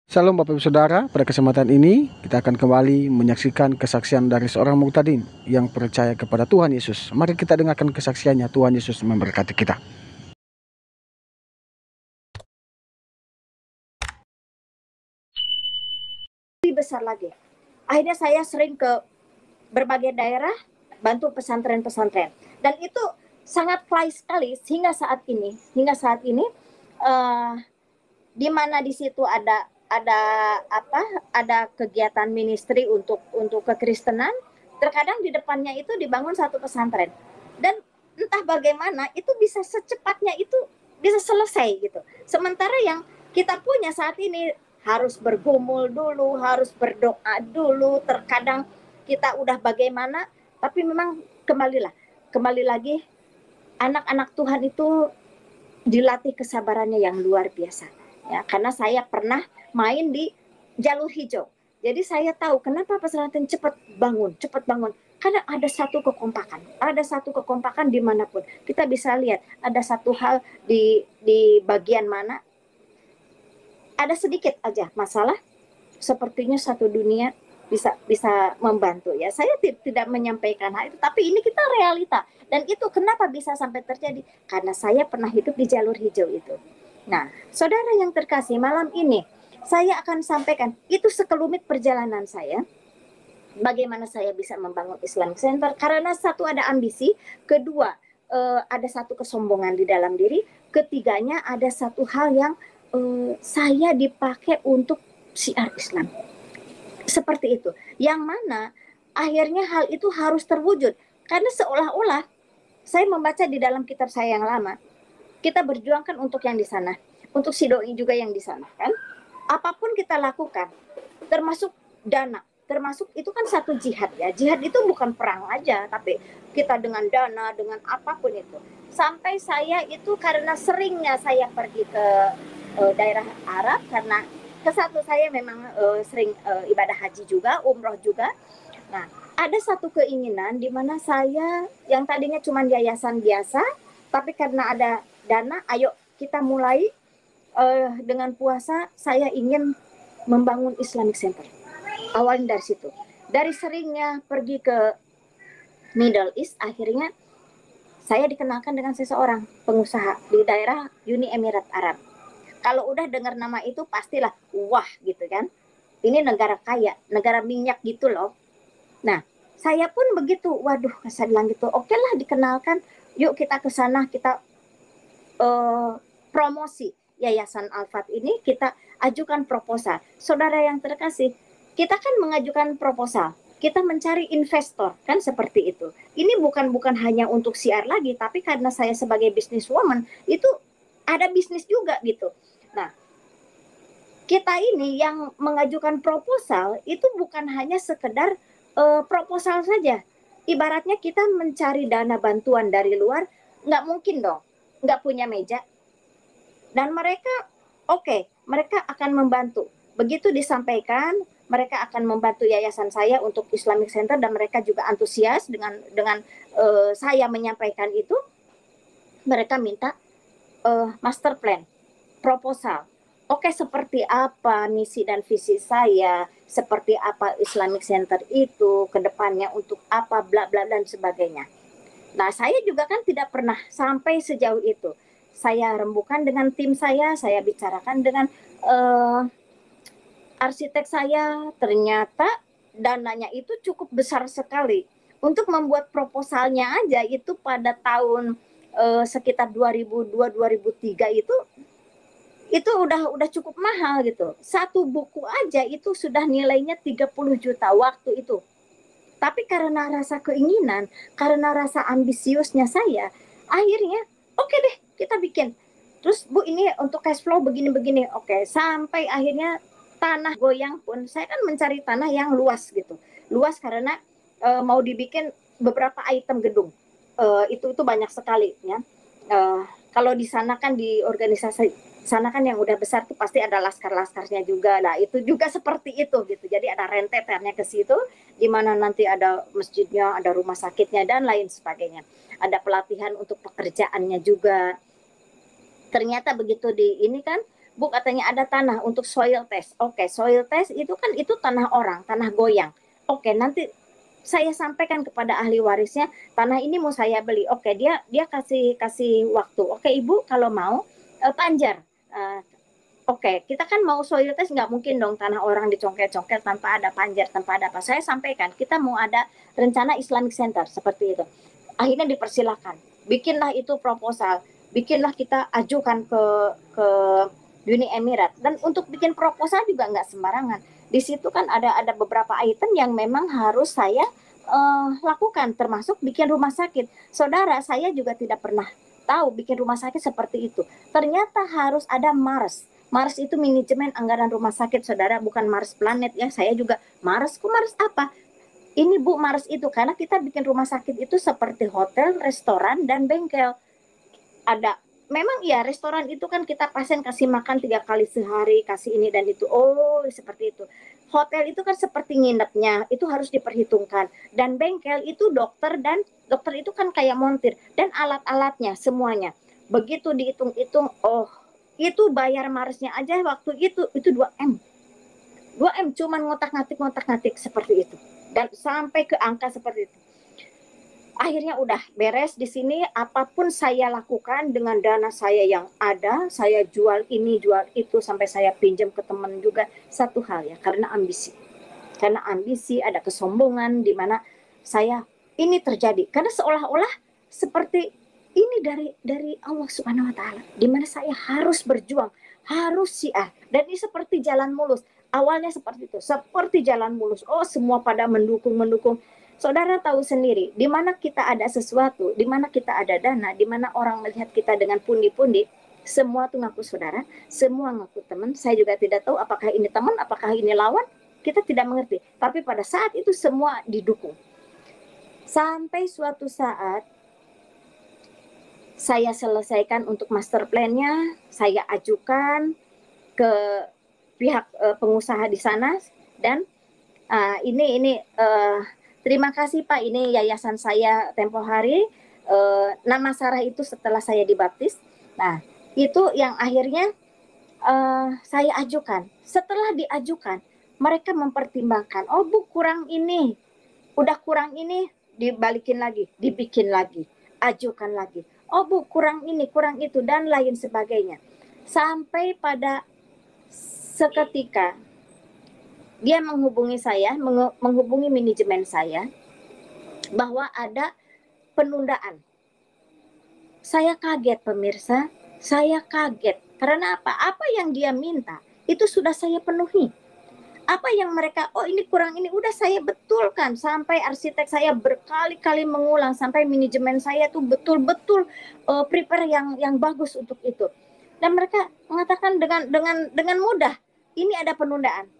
Salam Bapak Ibu Saudara, pada kesempatan ini kita akan kembali menyaksikan kesaksian dari seorang muktadin yang percaya kepada Tuhan Yesus. Mari kita dengarkan kesaksiannya. Tuhan Yesus memberkati kita. Lebih besar lagi. Akhirnya saya sering ke berbagai daerah bantu pesantren-pesantren, dan itu sangat fly sekali hingga saat ini di mana di situ ada kegiatan ministry untuk kekristenan. Terkadang di depannya itu dibangun satu pesantren, dan entah bagaimana itu bisa secepatnya itu bisa selesai gitu. Sementara yang kita punya saat ini harus bergumul dulu, harus berdoa dulu. Terkadang kita udah bagaimana, tapi memang kembali lagi anak-anak Tuhan itu dilatih kesabarannya yang luar biasa. Ya, karena saya pernah main di jalur hijau. Jadi saya tahu kenapa pesantren cepat bangun. Karena ada satu kekompakan dimanapun. Kita bisa lihat ada satu hal di bagian mana ada sedikit aja masalah, sepertinya satu dunia bisa membantu. Ya, saya tidak menyampaikan hal itu, tapi ini kita realita. Dan itu kenapa bisa sampai terjadi? Karena saya pernah hidup di jalur hijau itu. Nah, saudara yang terkasih, malam ini saya akan sampaikan itu sekelumit perjalanan saya. Bagaimana saya bisa membangun Islamic Center? Karena satu, ada ambisi. Kedua, ada satu kesombongan di dalam diri. Ketiganya, ada satu hal yang saya dipakai untuk syiar Islam. Seperti itu. Yang mana akhirnya hal itu harus terwujud. Karena seolah-olah saya membaca di dalam kitab saya yang lama, kita berjuangkan untuk yang di sana, untuk si doi juga yang di sana, kan? Apapun kita lakukan, termasuk dana, termasuk itu kan satu jihad ya. Jihad itu bukan perang aja, tapi kita dengan dana, dengan apapun itu. Sampai saya itu karena seringnya saya pergi ke daerah Arab, karena kesatu saya memang sering ibadah haji juga, umroh juga. Nah, ada satu keinginan di mana saya yang tadinya cuma yayasan biasa, tapi karena ada dana, ayo kita mulai dengan puasa. Saya ingin membangun Islamic Center. Awalnya dari situ. Dari seringnya pergi ke Middle East, akhirnya saya dikenalkan dengan seseorang pengusaha di daerah Uni Emirat Arab. Kalau udah dengar nama itu pastilah wah gitu kan. Ini negara kaya, negara minyak gitu loh. Nah, saya pun begitu. Waduh, saya bilang gitu. Oke lah, dikenalkan. Yuk kita ke sana, kita promosi Yayasan Al-Fat ini, kita ajukan proposal. Saudara yang terkasih, kita kan mengajukan proposal, kita mencari investor, kan seperti itu. Ini bukan hanya untuk siar lagi, tapi karena saya sebagai businesswoman, itu ada bisnis juga gitu. Nah, kita ini yang mengajukan proposal itu bukan hanya sekedar proposal saja. Ibaratnya kita mencari dana bantuan dari luar, nggak mungkin dong, nggak punya meja. Dan mereka mereka akan membantu. Begitu disampaikan, mereka akan membantu yayasan saya untuk Islamic Center, dan mereka juga antusias dengan saya menyampaikan itu. Mereka minta master plan, proposal. Seperti apa misi dan visi saya, seperti apa Islamic Center itu, ke depannya untuk apa, bla bla dan sebagainya. Nah, saya juga kan tidak pernah sampai sejauh itu. Saya rembukan dengan tim saya bicarakan dengan arsitek saya, ternyata dananya itu cukup besar sekali. Untuk membuat proposalnya aja itu pada tahun sekitar 2002-2003 itu udah cukup mahal gitu. Satu buku aja itu sudah nilainya 30 juta waktu itu. Tapi karena rasa keinginan, karena rasa ambisiusnya saya, akhirnya oke deh, kita bikin. Terus Bu, ini untuk cash flow begini-begini. Oke, sampai akhirnya tanah goyang pun saya kan mencari tanah yang luas gitu. Luas karena mau dibikin beberapa item gedung. Itu banyak sekali ya. Kalau di sana kan, di organisasi sana kan yang udah besar tuh pasti ada laskar-laskarnya juga. Nah, itu juga seperti itu gitu. Jadi ada rentetannya ke situ, di mana nanti ada masjidnya, ada rumah sakitnya dan lain sebagainya. Ada pelatihan untuk pekerjaannya juga. Ternyata begitu di ini kan, Bu katanya ada tanah untuk soil test. Oke, soil test itu kan itu tanah orang, tanah goyang. Oke, nanti saya sampaikan kepada ahli warisnya, tanah ini mau saya beli. Oke, dia kasih kasih waktu. Oke, Ibu kalau mau panjar. Eh, Oke, kita kan mau soil test, nggak mungkin dong tanah orang dicongkel-congkel tanpa ada panjar, tanpa ada apa. Saya sampaikan, kita mau ada rencana Islamic Center seperti itu. Akhirnya dipersilakan, bikinlah itu proposal, bikinlah kita ajukan ke Uni Emirat. Dan untuk bikin proposal juga nggak sembarangan. Di situ kan ada beberapa item yang memang harus saya lakukan, termasuk bikin rumah sakit. Saudara, saya juga tidak pernah tahu bikin rumah sakit seperti itu. Ternyata harus ada Mars. Mars itu manajemen anggaran rumah sakit, saudara, bukan Mars planet ya. Saya juga Mars, kok Mars apa? Ini Bu Mars itu karena kita bikin rumah sakit itu seperti hotel, restoran, dan bengkel. Ada memang ya restoran itu kan kita pasien kasih makan 3 kali sehari, kasih ini dan itu. Oh seperti itu. Hotel itu kan seperti nginepnya, itu harus diperhitungkan. Dan bengkel itu dokter, dan dokter itu kan kayak montir dan alat-alatnya semuanya. Begitu dihitung-hitung, oh itu bayar Marsnya aja waktu itu 2 M. 2 M cuman ngotak-ngatik seperti itu. Dan sampai ke angka seperti itu. Akhirnya udah beres di sini, apapun saya lakukan dengan dana saya yang ada, saya jual ini, jual itu, sampai saya pinjam ke teman juga. Satu hal ya, karena ambisi. Karena ambisi, ada kesombongan di mana saya ini terjadi. Karena seolah-olah seperti ini dari Allah Subhanahu wa taala, di mana saya harus berjuang, harus syiar. Dan ini seperti jalan mulus. Awalnya seperti itu, seperti jalan mulus. Oh, semua pada mendukung. Saudara tahu sendiri, di mana kita ada sesuatu, di mana kita ada dana, di mana orang melihat kita dengan pundi-pundi, semua tuh ngaku saudara, semua ngaku teman. Saya juga tidak tahu apakah ini teman, apakah ini lawan, kita tidak mengerti. Tapi pada saat itu semua didukung. Sampai suatu saat saya selesaikan untuk master plan-nya, saya ajukan ke pihak pengusaha di sana, dan ini terima kasih Pak, ini yayasan saya tempo hari. Nama Sarah itu setelah saya dibaptis. Nah, itu yang akhirnya saya ajukan. Setelah diajukan, mereka mempertimbangkan, oh Bu kurang ini, udah kurang ini, dibalikin lagi, dibikin lagi, ajukan lagi. Oh Bu kurang ini, kurang itu, dan lain sebagainya. Sampai pada seketika dia menghubungi saya, menghubungi manajemen saya, bahwa ada penundaan. Saya kaget pemirsa, saya kaget. Karena apa? Apa yang dia minta itu sudah saya penuhi. Apa yang mereka, oh ini kurang ini, udah saya betulkan. Sampai arsitek saya berkali-kali mengulang, sampai manajemen saya tuh betul-betul prepare yang bagus untuk itu. Dan mereka mengatakan dengan mudah, ini ada penundaan.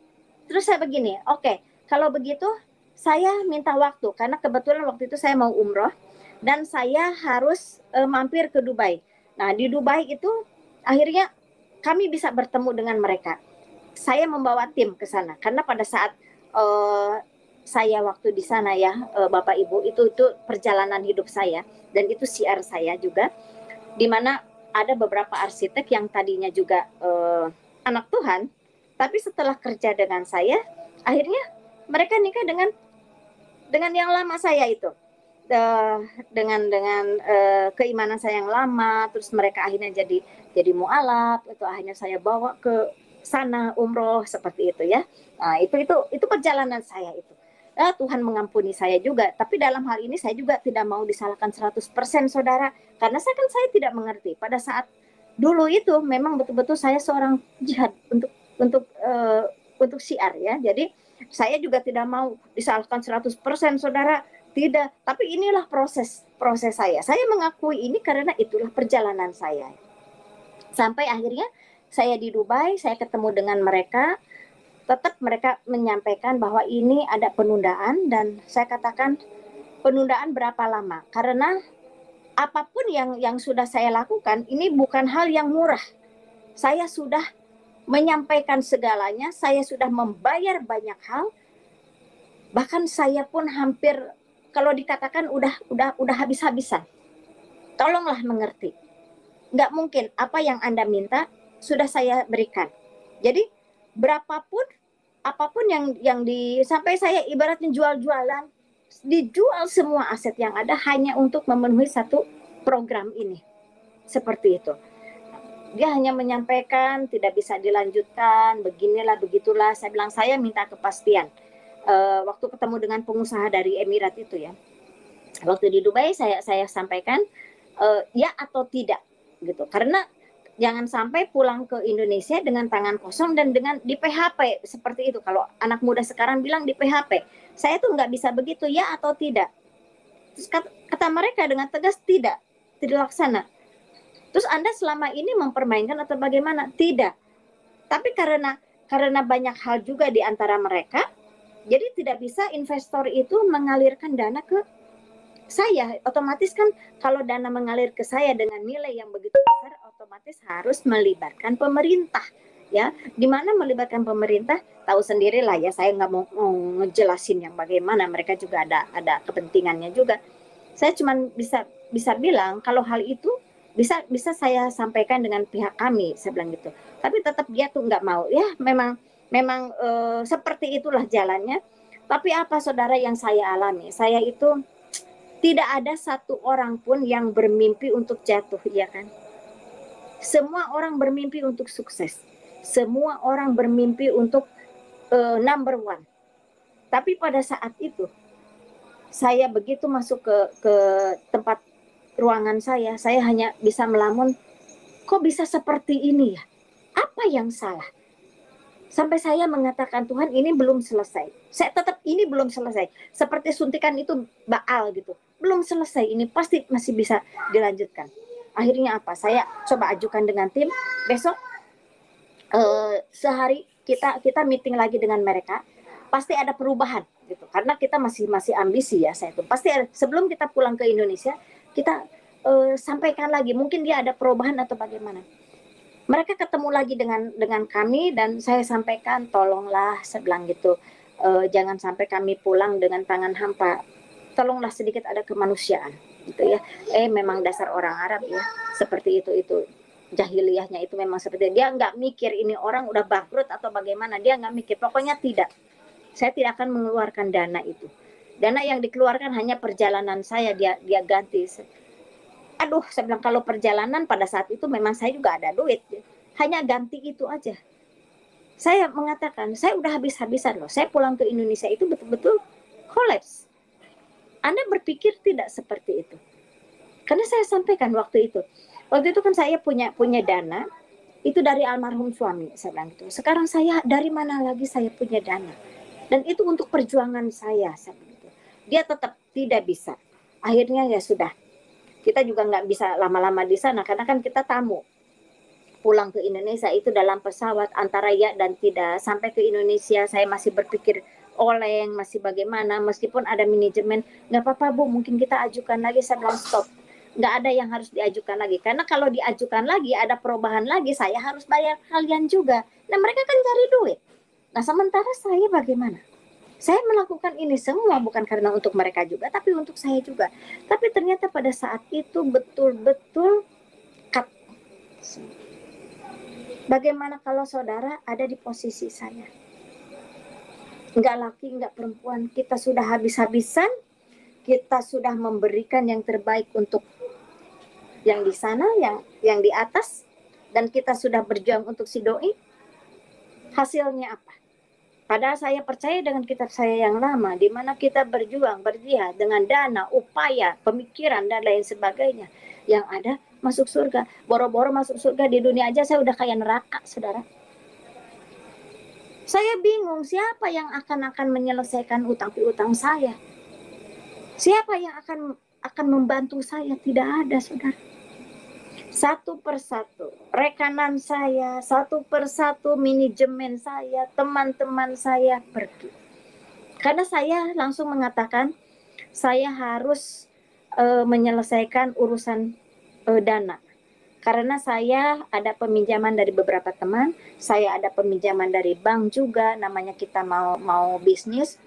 Terus saya begini, oke, kalau begitu saya minta waktu, karena kebetulan waktu itu saya mau umroh dan saya harus mampir ke Dubai. Nah di Dubai itu akhirnya kami bisa bertemu dengan mereka. Saya membawa tim ke sana karena pada saat saya waktu di sana ya, Bapak Ibu, itu perjalanan hidup saya dan itu siar saya juga, di mana ada beberapa arsitek yang tadinya juga anak Tuhan, tapi setelah kerja dengan saya, akhirnya mereka nikah dengan yang lama saya itu. Dengan keimanan saya yang lama, terus mereka akhirnya jadi mualaf, itu akhirnya saya bawa ke sana umroh seperti itu ya. Nah, itu perjalanan saya itu. Tuhan mengampuni saya juga, tapi dalam hal ini saya juga tidak mau disalahkan 100% saudara, karena saya tidak mengerti. Pada saat dulu itu memang betul-betul saya seorang jihad untuk syiar ya. Jadi saya juga tidak mau disalahkan 100% saudara, tidak. Tapi inilah proses saya. Saya mengakui ini karena itulah perjalanan saya. Sampai akhirnya saya di Dubai, saya ketemu dengan mereka. Tetap mereka menyampaikan bahwa ini ada penundaan, dan saya katakan penundaan berapa lama? Karena apapun yang sudah saya lakukan ini bukan hal yang murah. Saya sudah menyampaikan segalanya, saya sudah membayar banyak hal, bahkan saya pun hampir kalau dikatakan udah habis-habisan. Tolonglah mengerti. Nggak mungkin apa yang Anda minta sudah saya berikan. Jadi berapapun apapun yang sampai saya ibaratnya jual-jualan, dijual semua aset yang ada hanya untuk memenuhi satu program ini. Seperti itu. Dia hanya menyampaikan tidak bisa dilanjutkan, beginilah begitulah. Saya bilang saya minta kepastian. Waktu ketemu dengan pengusaha dari Emirat itu ya, waktu di Dubai saya sampaikan ya atau tidak gitu, karena jangan sampai pulang ke Indonesia dengan tangan kosong dan dengan di PHP seperti itu. Kalau anak muda sekarang bilang di PHP, saya tuh nggak bisa begitu, ya atau tidak. Terus kata mereka dengan tegas tidak laksana. Terus Anda selama ini mempermainkan atau bagaimana? Tidak. Tapi karena banyak hal juga di antara mereka, jadi tidak bisa investor itu mengalirkan dana ke saya. Otomatis kan kalau dana mengalir ke saya dengan nilai yang begitu besar, otomatis harus melibatkan pemerintah. Ya, di mana melibatkan pemerintah, tahu sendirilah ya, saya nggak mau ngejelasin yang bagaimana, mereka juga ada kepentingannya juga. Saya cuma bisa bilang kalau hal itu bisa saya sampaikan dengan pihak kami, saya bilang gitu. Tapi tetap dia tuh nggak mau. Ya, memang seperti itulah jalannya. Tapi apa saudara yang saya alami? Saya itu tidak ada satu orang pun yang bermimpi untuk jatuh, ya kan? Semua orang bermimpi untuk sukses. Semua orang bermimpi untuk number one. Tapi pada saat itu, saya begitu masuk ke tempat ruangan saya hanya bisa melamun, kok bisa seperti ini ya? Apa yang salah? Sampai saya mengatakan, Tuhan ini belum selesai. Saya tetap ini belum selesai. Seperti suntikan itu Baal gitu. Belum selesai, ini pasti masih bisa dilanjutkan. Akhirnya apa? Saya coba ajukan dengan tim. Besok sehari kita meeting lagi dengan mereka. Pasti ada perubahan gitu. Karena kita masih ambisi ya saya itu. Pasti sebelum kita pulang ke Indonesia, kita sampaikan lagi. Mungkin dia ada perubahan atau bagaimana. Mereka ketemu lagi dengan kami dan saya sampaikan, tolonglah, saya bilang gitu, jangan sampai kami pulang dengan tangan hampa. Tolonglah sedikit ada kemanusiaan, gitu ya. Memang dasar orang Arab ya, seperti itu jahiliyahnya itu memang seperti itu. Dia nggak mikir ini orang udah bangkrut atau bagaimana, dia nggak mikir. Pokoknya tidak. Saya tidak akan mengeluarkan dana itu. Dana yang dikeluarkan hanya perjalanan saya dia ganti. Aduh, saya bilang kalau perjalanan pada saat itu memang saya juga ada duit. Hanya ganti itu aja. Saya mengatakan, saya udah habis-habisan loh. Saya pulang ke Indonesia itu betul-betul kolaps. Anda berpikir tidak seperti itu? Karena saya sampaikan waktu itu. Waktu itu kan saya punya dana, itu dari almarhum suami, saya bilang gitu. Sekarang saya, dari mana lagi saya punya dana? Dan itu untuk perjuangan saya bilang gitu. Dia tetap tidak bisa. Akhirnya ya sudah. Kita juga nggak bisa lama-lama di sana karena kan kita tamu. Pulang ke Indonesia itu dalam pesawat antara ya dan tidak. Sampai ke Indonesia saya masih berpikir oleng, masih bagaimana, meskipun ada manajemen, nggak apa-apa Bu, mungkin kita ajukan lagi. Saya bilang stop, nggak ada yang harus diajukan lagi, karena kalau diajukan lagi ada perubahan lagi, saya harus bayar kalian juga. Nah mereka kan cari duit. Nah sementara saya bagaimana? Saya melakukan ini semua bukan karena untuk mereka juga, tapi untuk saya juga. Tapi ternyata pada saat itu betul-betul cut. Bagaimana kalau saudara ada di posisi saya? Enggak laki, enggak perempuan. Kita sudah habis-habisan, kita sudah memberikan yang terbaik untuk yang di sana, yang di atas, dan kita sudah berjuang untuk si doi. Hasilnya apa? Padahal saya percaya dengan kitab saya yang lama, di mana kita berjuang, berjihad dengan dana, upaya, pemikiran, dan lain sebagainya. Yang ada masuk surga. Boro-boro masuk surga di dunia aja saya udah kayak neraka, saudara. Saya bingung siapa yang akan menyelesaikan utang piutang saya. Siapa yang akan membantu saya? Tidak ada, saudara. Satu persatu rekanan saya, satu persatu manajemen saya, teman-teman saya pergi. Karena saya langsung mengatakan saya harus menyelesaikan urusan dana. Karena saya ada peminjaman dari beberapa teman, saya ada peminjaman dari bank juga, namanya kita mau bisnis.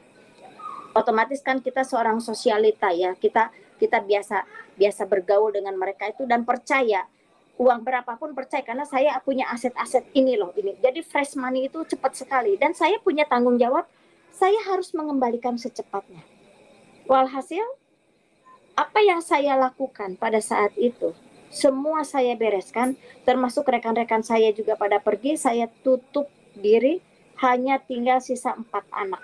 Otomatis kan kita seorang sosialita ya, kita biasa bergaul dengan mereka itu dan percaya uang berapapun percaya, karena saya punya aset-aset ini loh ini. Jadi fresh money itu cepat sekali, dan saya punya tanggung jawab, saya harus mengembalikan secepatnya. Walhasil apa yang saya lakukan pada saat itu, semua saya bereskan, termasuk rekan-rekan saya juga pada pergi, saya tutup diri, hanya tinggal sisa 4 anak.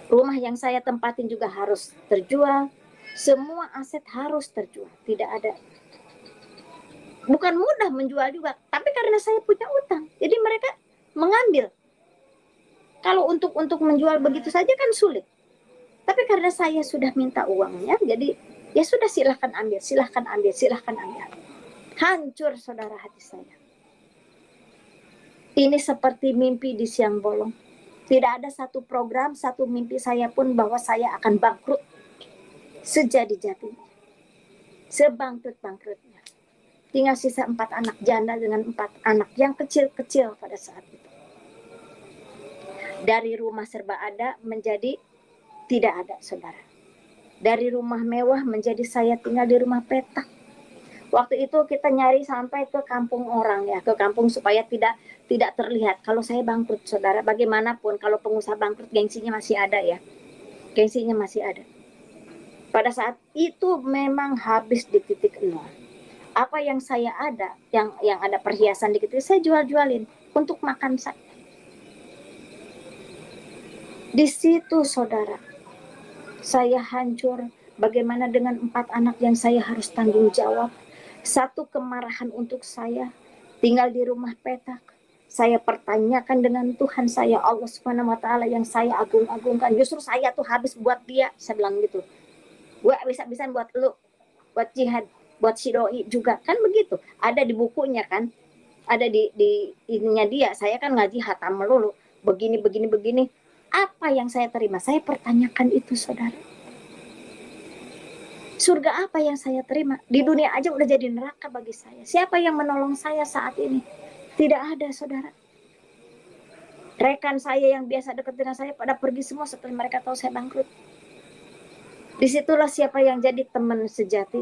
Rumah yang saya tempatin juga harus terjual, semua aset harus terjual, tidak ada. Bukan mudah menjual juga, tapi karena saya punya utang, jadi mereka mengambil. Kalau untuk menjual begitu saja kan sulit. Tapi karena saya sudah minta uangnya, jadi ya sudah, silahkan ambil, silahkan ambil, silahkan ambil. Hancur saudara hati saya. Ini seperti mimpi di siang bolong. Tidak ada satu program, satu mimpi saya pun bahwa saya akan bangkrut. Sejadi-jadinya. Sebangkrut-bangkrutnya. Tinggal sisa 4 anak janda dengan 4 anak yang kecil-kecil pada saat itu. Dari rumah serba ada menjadi tidak ada, saudara. Dari rumah mewah menjadi saya tinggal di rumah petak. Waktu itu kita nyari sampai ke kampung orang ya, ke kampung supaya tidak terlihat kalau saya bangkrut, saudara. Bagaimanapun kalau pengusaha bangkrut gengsinya masih ada ya. Gengsinya masih ada. Pada saat itu memang habis di titik nol. Apa yang saya ada, yang ada perhiasan dikit itu saya jual-jualin untuk makan saya. Di situ saudara, saya hancur. Bagaimana dengan 4 anak yang saya harus tanggung jawab? Satu kemarahan untuk saya, tinggal di rumah petak. Saya pertanyakan dengan Tuhan saya, Allah Subhanahu wa taala yang saya agung-agungkan. Justru saya tuh habis buat dia, saya bilang gitu. Gue bisa-bisa buat lu, buat jihad, buat si doi juga, kan begitu. Ada di bukunya kan, ada di ininya dia. Saya kan ngaji hatam melulu, begini. Apa yang saya terima? Saya pertanyakan itu, saudara. Surga apa yang saya terima? Di dunia aja udah jadi neraka bagi saya. Siapa yang menolong saya saat ini? Tidak ada, saudara. Rekan saya yang biasa dekat dengan saya pada pergi semua setelah mereka tahu saya bangkrut. Disitulah siapa yang jadi teman sejati?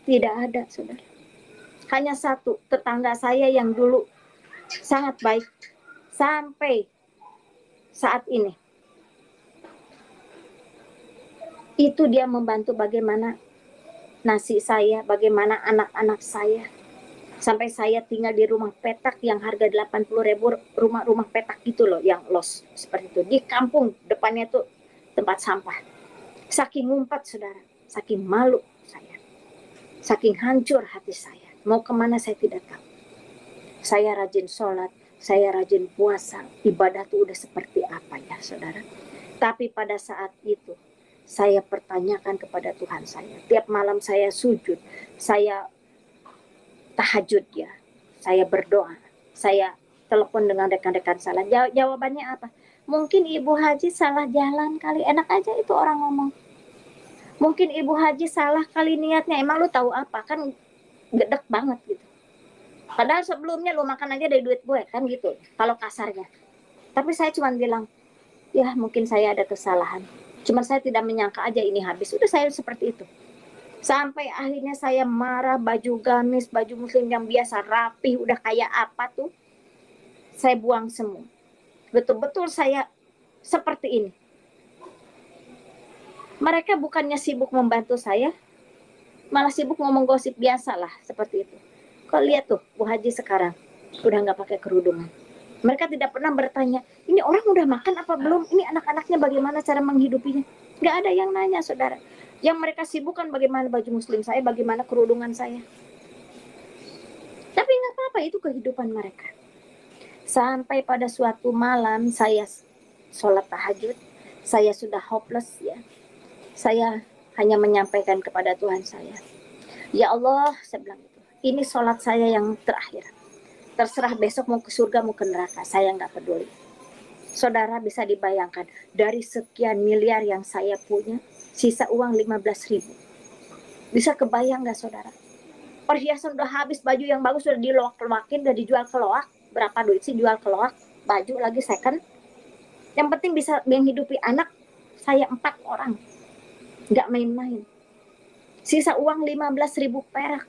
Tidak ada, saudara. Hanya satu, tetangga saya yang dulu sangat baik sampai saat ini. Itu dia membantu bagaimana nasi saya, bagaimana anak-anak saya. Sampai saya tinggal di rumah petak yang harga 80.000, rumah petak gitu loh, yang los seperti itu. Di kampung depannya tuh tempat sampah. Saking ngumpat, saudara, saking malu saya, saking hancur hati saya. Mau kemana saya tidak tahu. Saya rajin sholat, saya rajin puasa, ibadah tuh udah seperti apa ya, saudara. Tapi pada saat itu, saya pertanyakan kepada Tuhan saya. Tiap malam saya sujud, saya tahajud ya, saya berdoa, saya telepon dengan rekan-rekan saya. Jawabannya apa? Mungkin Ibu Haji salah jalan kali, enak aja itu orang ngomong. Mungkin Ibu Haji salah kali niatnya, emang lu tahu apa? Kan gedek banget gitu. Padahal sebelumnya lu makan aja dari duit gue, kan gitu, kalau kasarnya. Tapi saya cuma bilang, ya mungkin saya ada kesalahan. Cuma saya tidak menyangka aja ini habis. Udah saya seperti itu. Sampai akhirnya saya marah, baju gamis, baju muslim yang biasa rapi, udah kayak apa tuh, saya buang semua. Betul-betul saya seperti ini. Mereka bukannya sibuk membantu saya, malah sibuk ngomong gosip biasa lah, seperti itu. Kok lihat tuh, Bu Haji sekarang udah nggak pakai kerudungan. Mereka tidak pernah bertanya, ini orang udah makan apa belum? Ini anak-anaknya bagaimana cara menghidupinya? Nggak ada yang nanya, saudara. Yang mereka sibukkan bagaimana baju muslim saya, bagaimana kerudungan saya. Tapi nggak apa-apa, itu kehidupan mereka. Sampai pada suatu malam saya sholat tahajud, saya sudah hopeless ya. Saya hanya menyampaikan kepada Tuhan saya, ya Allah, saya bilang itu, ini sholat saya yang terakhir. Terserah besok mau ke surga mau ke neraka, saya nggak peduli. Saudara bisa dibayangkan, dari sekian miliar yang saya punya, sisa uang 15.000. Bisa kebayang nggak, saudara? Perhiasan udah habis, baju yang bagus udah diloak-loakin, udah dijual ke loak. Berapa duit sih jual ke loak? Baju lagi second. Yang penting bisa menghidupi anak saya 4 orang. Nggak main-main. Sisa uang 15.000 perak.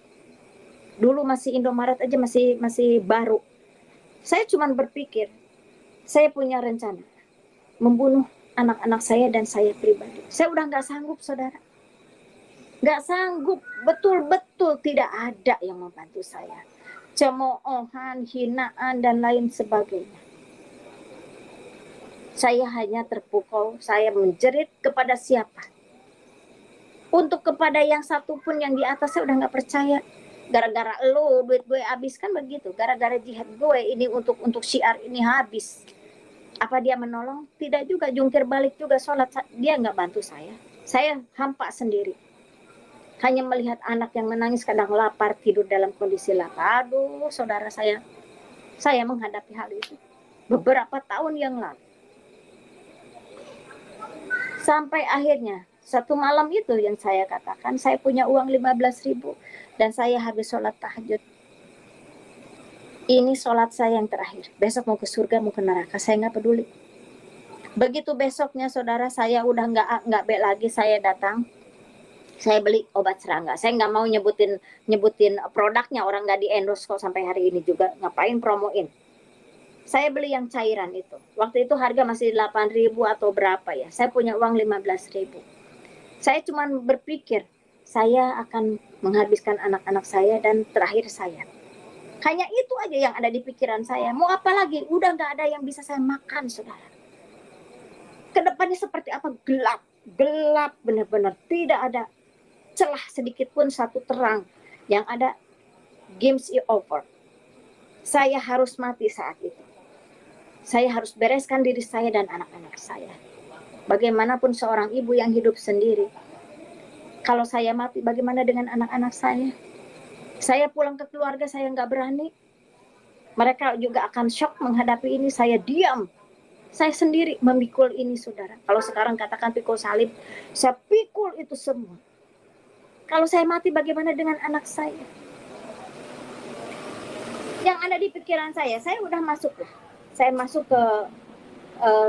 Dulu masih Indomaret aja masih baru. Saya cuma berpikir, saya punya rencana membunuh anak-anak saya dan saya pribadi. Saya udah nggak sanggup, saudara. Nggak sanggup, betul-betul tidak ada yang membantu saya. Cemoohan, hinaan, dan lain sebagainya. Saya hanya terpukau, saya menjerit kepada siapa. Untuk kepada yang satu pun yang di atas saya udah nggak percaya. Gara-gara lo duit gue habis, kan begitu. Gara-gara jihad gue ini untuk syiar ini habis. Apa dia menolong? Tidak juga, jungkir balik juga sholat. Dia nggak bantu saya. Saya hampa sendiri. Hanya melihat anak yang menangis, kadang lapar, tidur dalam kondisi lapar. Aduh, saudara saya menghadapi hal itu beberapa tahun yang lalu. Sampai akhirnya satu malam itu yang saya katakan, saya punya uang 15.000 dan saya habis sholat tahajud. Ini sholat saya yang terakhir. Besok mau ke surga, mau ke neraka, saya nggak peduli. Begitu besoknya, saudara, saya udah nggak baik lagi. Saya datang, saya beli obat serangga. Saya nggak mau nyebutin produknya, orang nggak di endorse kok sampai hari ini juga. Ngapain promoin? Saya beli yang cairan itu. Waktu itu harga masih 8.000 atau berapa ya. Saya punya uang 15.000. Saya cuma berpikir, saya akan menghabiskan anak-anak saya dan terakhir saya. Hanya itu aja yang ada di pikiran saya. Mau apa lagi? Udah nggak ada yang bisa saya makan, saudara. Kedepannya seperti apa? Gelap. Gelap benar-benar. Tidak ada celah sedikit pun satu terang. Yang ada, games is over. Saya harus mati saat itu. Saya harus bereskan diri saya dan anak-anak saya. Bagaimanapun seorang ibu yang hidup sendiri. Kalau saya mati, bagaimana dengan anak-anak saya? Saya pulang ke keluarga, saya nggak berani. Mereka juga akan shock menghadapi ini. Saya diam. Saya sendiri memikul ini, saudara. Kalau sekarang katakan pikul salib, saya pikul itu semua. Kalau saya mati, bagaimana dengan anak saya? Yang ada di pikiran saya udah masuk. Saya masuk ke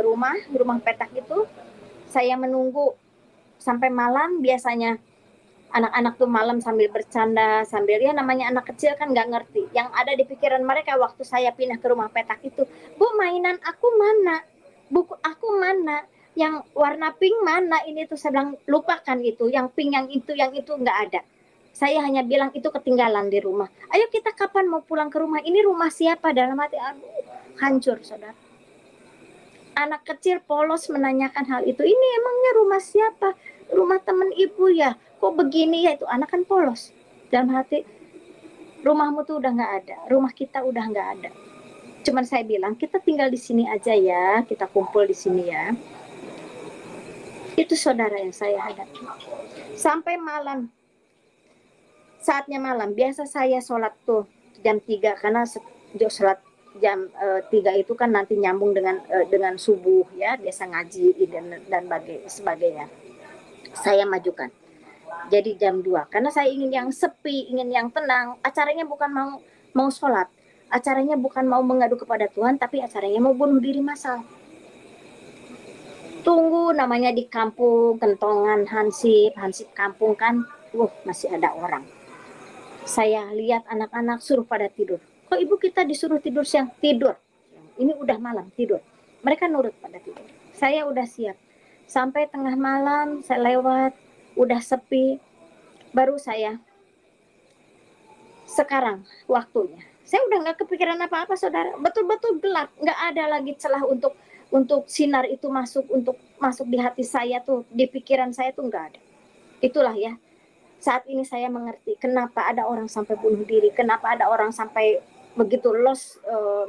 rumah petak itu. Saya menunggu sampai malam. Biasanya anak-anak tuh malam sambil bercanda, sambil ya namanya anak kecil kan nggak ngerti. Yang ada di pikiran mereka waktu saya pindah ke rumah petak itu, Bu, mainan aku mana? Buku aku mana? Yang warna pink mana? Ini tuh saya bilang, lupakan itu. Yang pink, yang itu nggak ada. Saya hanya bilang itu ketinggalan di rumah. Ayo kita kapan mau pulang ke rumah? Ini rumah siapa? Dalam hati, aduh, hancur, saudara. Anak kecil polos menanyakan hal itu. Ini emangnya rumah siapa? Rumah teman ibu ya? Kok begini ya? Itu anak kan polos. Dalam hati, rumahmu tuh udah nggak ada. Rumah kita udah nggak ada. Cuman saya bilang, kita tinggal di sini aja ya. Kita kumpul di sini ya. Itu saudara yang saya hadapi. Sampai malam. Saatnya malam. Biasa saya sholat tuh jam 3. Karena sholat jam 3 itu kan nanti nyambung dengan subuh ya, biasa ngaji dan sebagainya. Saya majukan jadi jam 2 karena saya ingin yang sepi, ingin yang tenang. Acaranya bukan mau sholat, acaranya bukan mau mengadu kepada Tuhan, tapi acaranya mau bunuh diri massal. Tunggu, namanya di kampung kentongan, hansip kampung kan, masih ada orang. Saya lihat anak-anak suruh pada tidur. Kok ibu kita disuruh tidur siang? Tidur. Ini udah malam, tidur. Mereka nurut pada tidur. Saya udah siap. Sampai tengah malam, saya lewat, udah sepi. Baru saya, sekarang waktunya. Saya udah nggak kepikiran apa-apa, saudara. Betul-betul gelap. Nggak ada lagi celah untuk sinar itu masuk di hati saya tuh, di pikiran saya tuh nggak ada. Itulah ya. Saat ini saya mengerti kenapa ada orang sampai bunuh diri, kenapa ada orang sampai begitu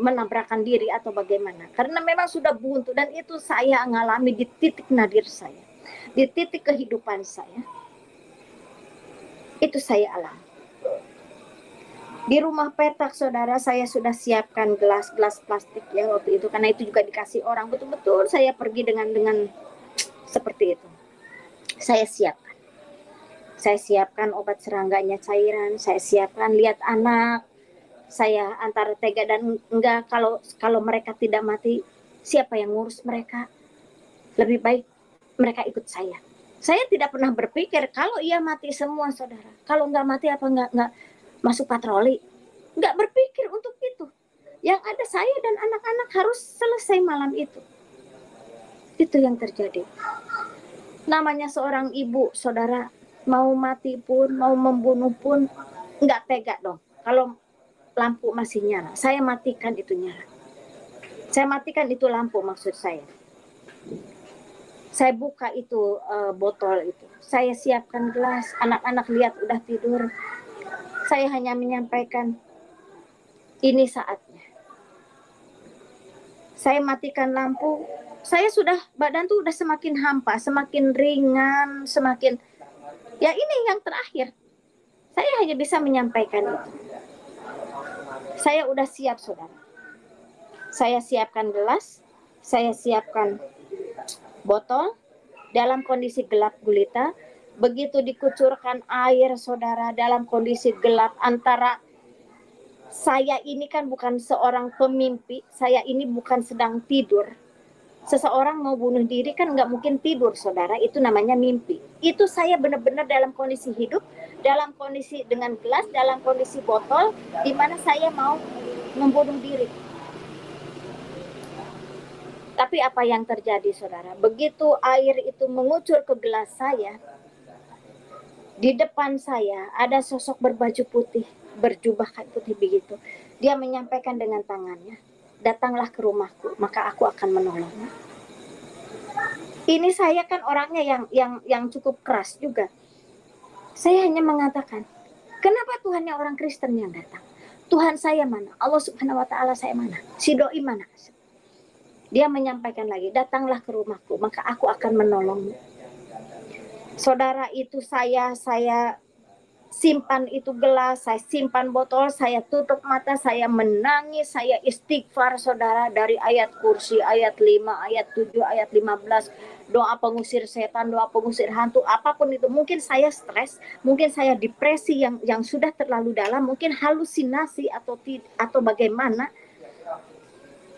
menabrakkan diri atau bagaimana. Karena memang sudah buntu, dan itu saya mengalami di titik nadir saya, di titik kehidupan saya. Itu saya alami. Di rumah petak, saudara, saya sudah siapkan gelas-gelas plastik ya waktu itu, karena itu juga dikasih orang. Betul-betul saya pergi dengan seperti itu. Saya siapkan obat serangganya, cairan. Saya siapkan, lihat anak. Saya antara tega dan enggak. Kalau mereka tidak mati, siapa yang ngurus mereka? Lebih baik mereka ikut saya. Saya tidak pernah berpikir kalau ia mati semua, saudara. Kalau enggak mati apa enggak masuk patroli. Nggak berpikir untuk itu. Yang ada saya dan anak-anak harus selesai malam itu. Itu yang terjadi. Namanya seorang ibu, saudara, mau mati pun, mau membunuh pun, nggak tega dong. Kalau lampu masih nyala, saya matikan itu nyala. Saya matikan itu lampu, maksud saya. Saya buka itu botol itu. Saya siapkan gelas, anak-anak lihat udah tidur. Saya hanya menyampaikan, ini saatnya. Saya matikan lampu, saya sudah, badan tuh udah semakin hampa, semakin ringan, semakin, ya ini yang terakhir. Saya hanya bisa menyampaikan itu. Saya udah siap, saudara. Saya siapkan gelas, saya siapkan botol, dalam kondisi gelap gulita. Begitu dikucurkan air, saudara, dalam kondisi gelap, antara saya ini kan bukan seorang pemimpi, saya ini bukan sedang tidur. Seseorang mau bunuh diri kan nggak mungkin tidur, saudara, itu namanya mimpi. Itu saya benar-benar dalam kondisi hidup, dalam kondisi dengan gelas, dalam kondisi botol, di mana saya mau membunuh diri. Tapi apa yang terjadi, saudara? Begitu air itu mengucur ke gelas saya, di depan saya ada sosok berbaju putih, berjubah kain putih begitu. Dia menyampaikan dengan tangannya, datanglah ke rumahku, maka aku akan menolongmu. Ini saya kan orangnya yang cukup keras juga. Saya hanya mengatakan, kenapa Tuhannya orang Kristen yang datang? Tuhan saya mana? Allah Subhanahu wa taala saya mana? Si doi mana? Dia menyampaikan lagi, datanglah ke rumahku, maka aku akan menolongmu. Saudara, itu saya simpan itu gelas, saya simpan botol, saya tutup mata, saya menangis, saya istighfar, saudara, dari ayat kursi, ayat 5, ayat 7, ayat 15, doa pengusir setan, doa pengusir hantu, apapun itu. Mungkin saya stres, mungkin saya depresi yang sudah terlalu dalam, mungkin halusinasi atau bagaimana.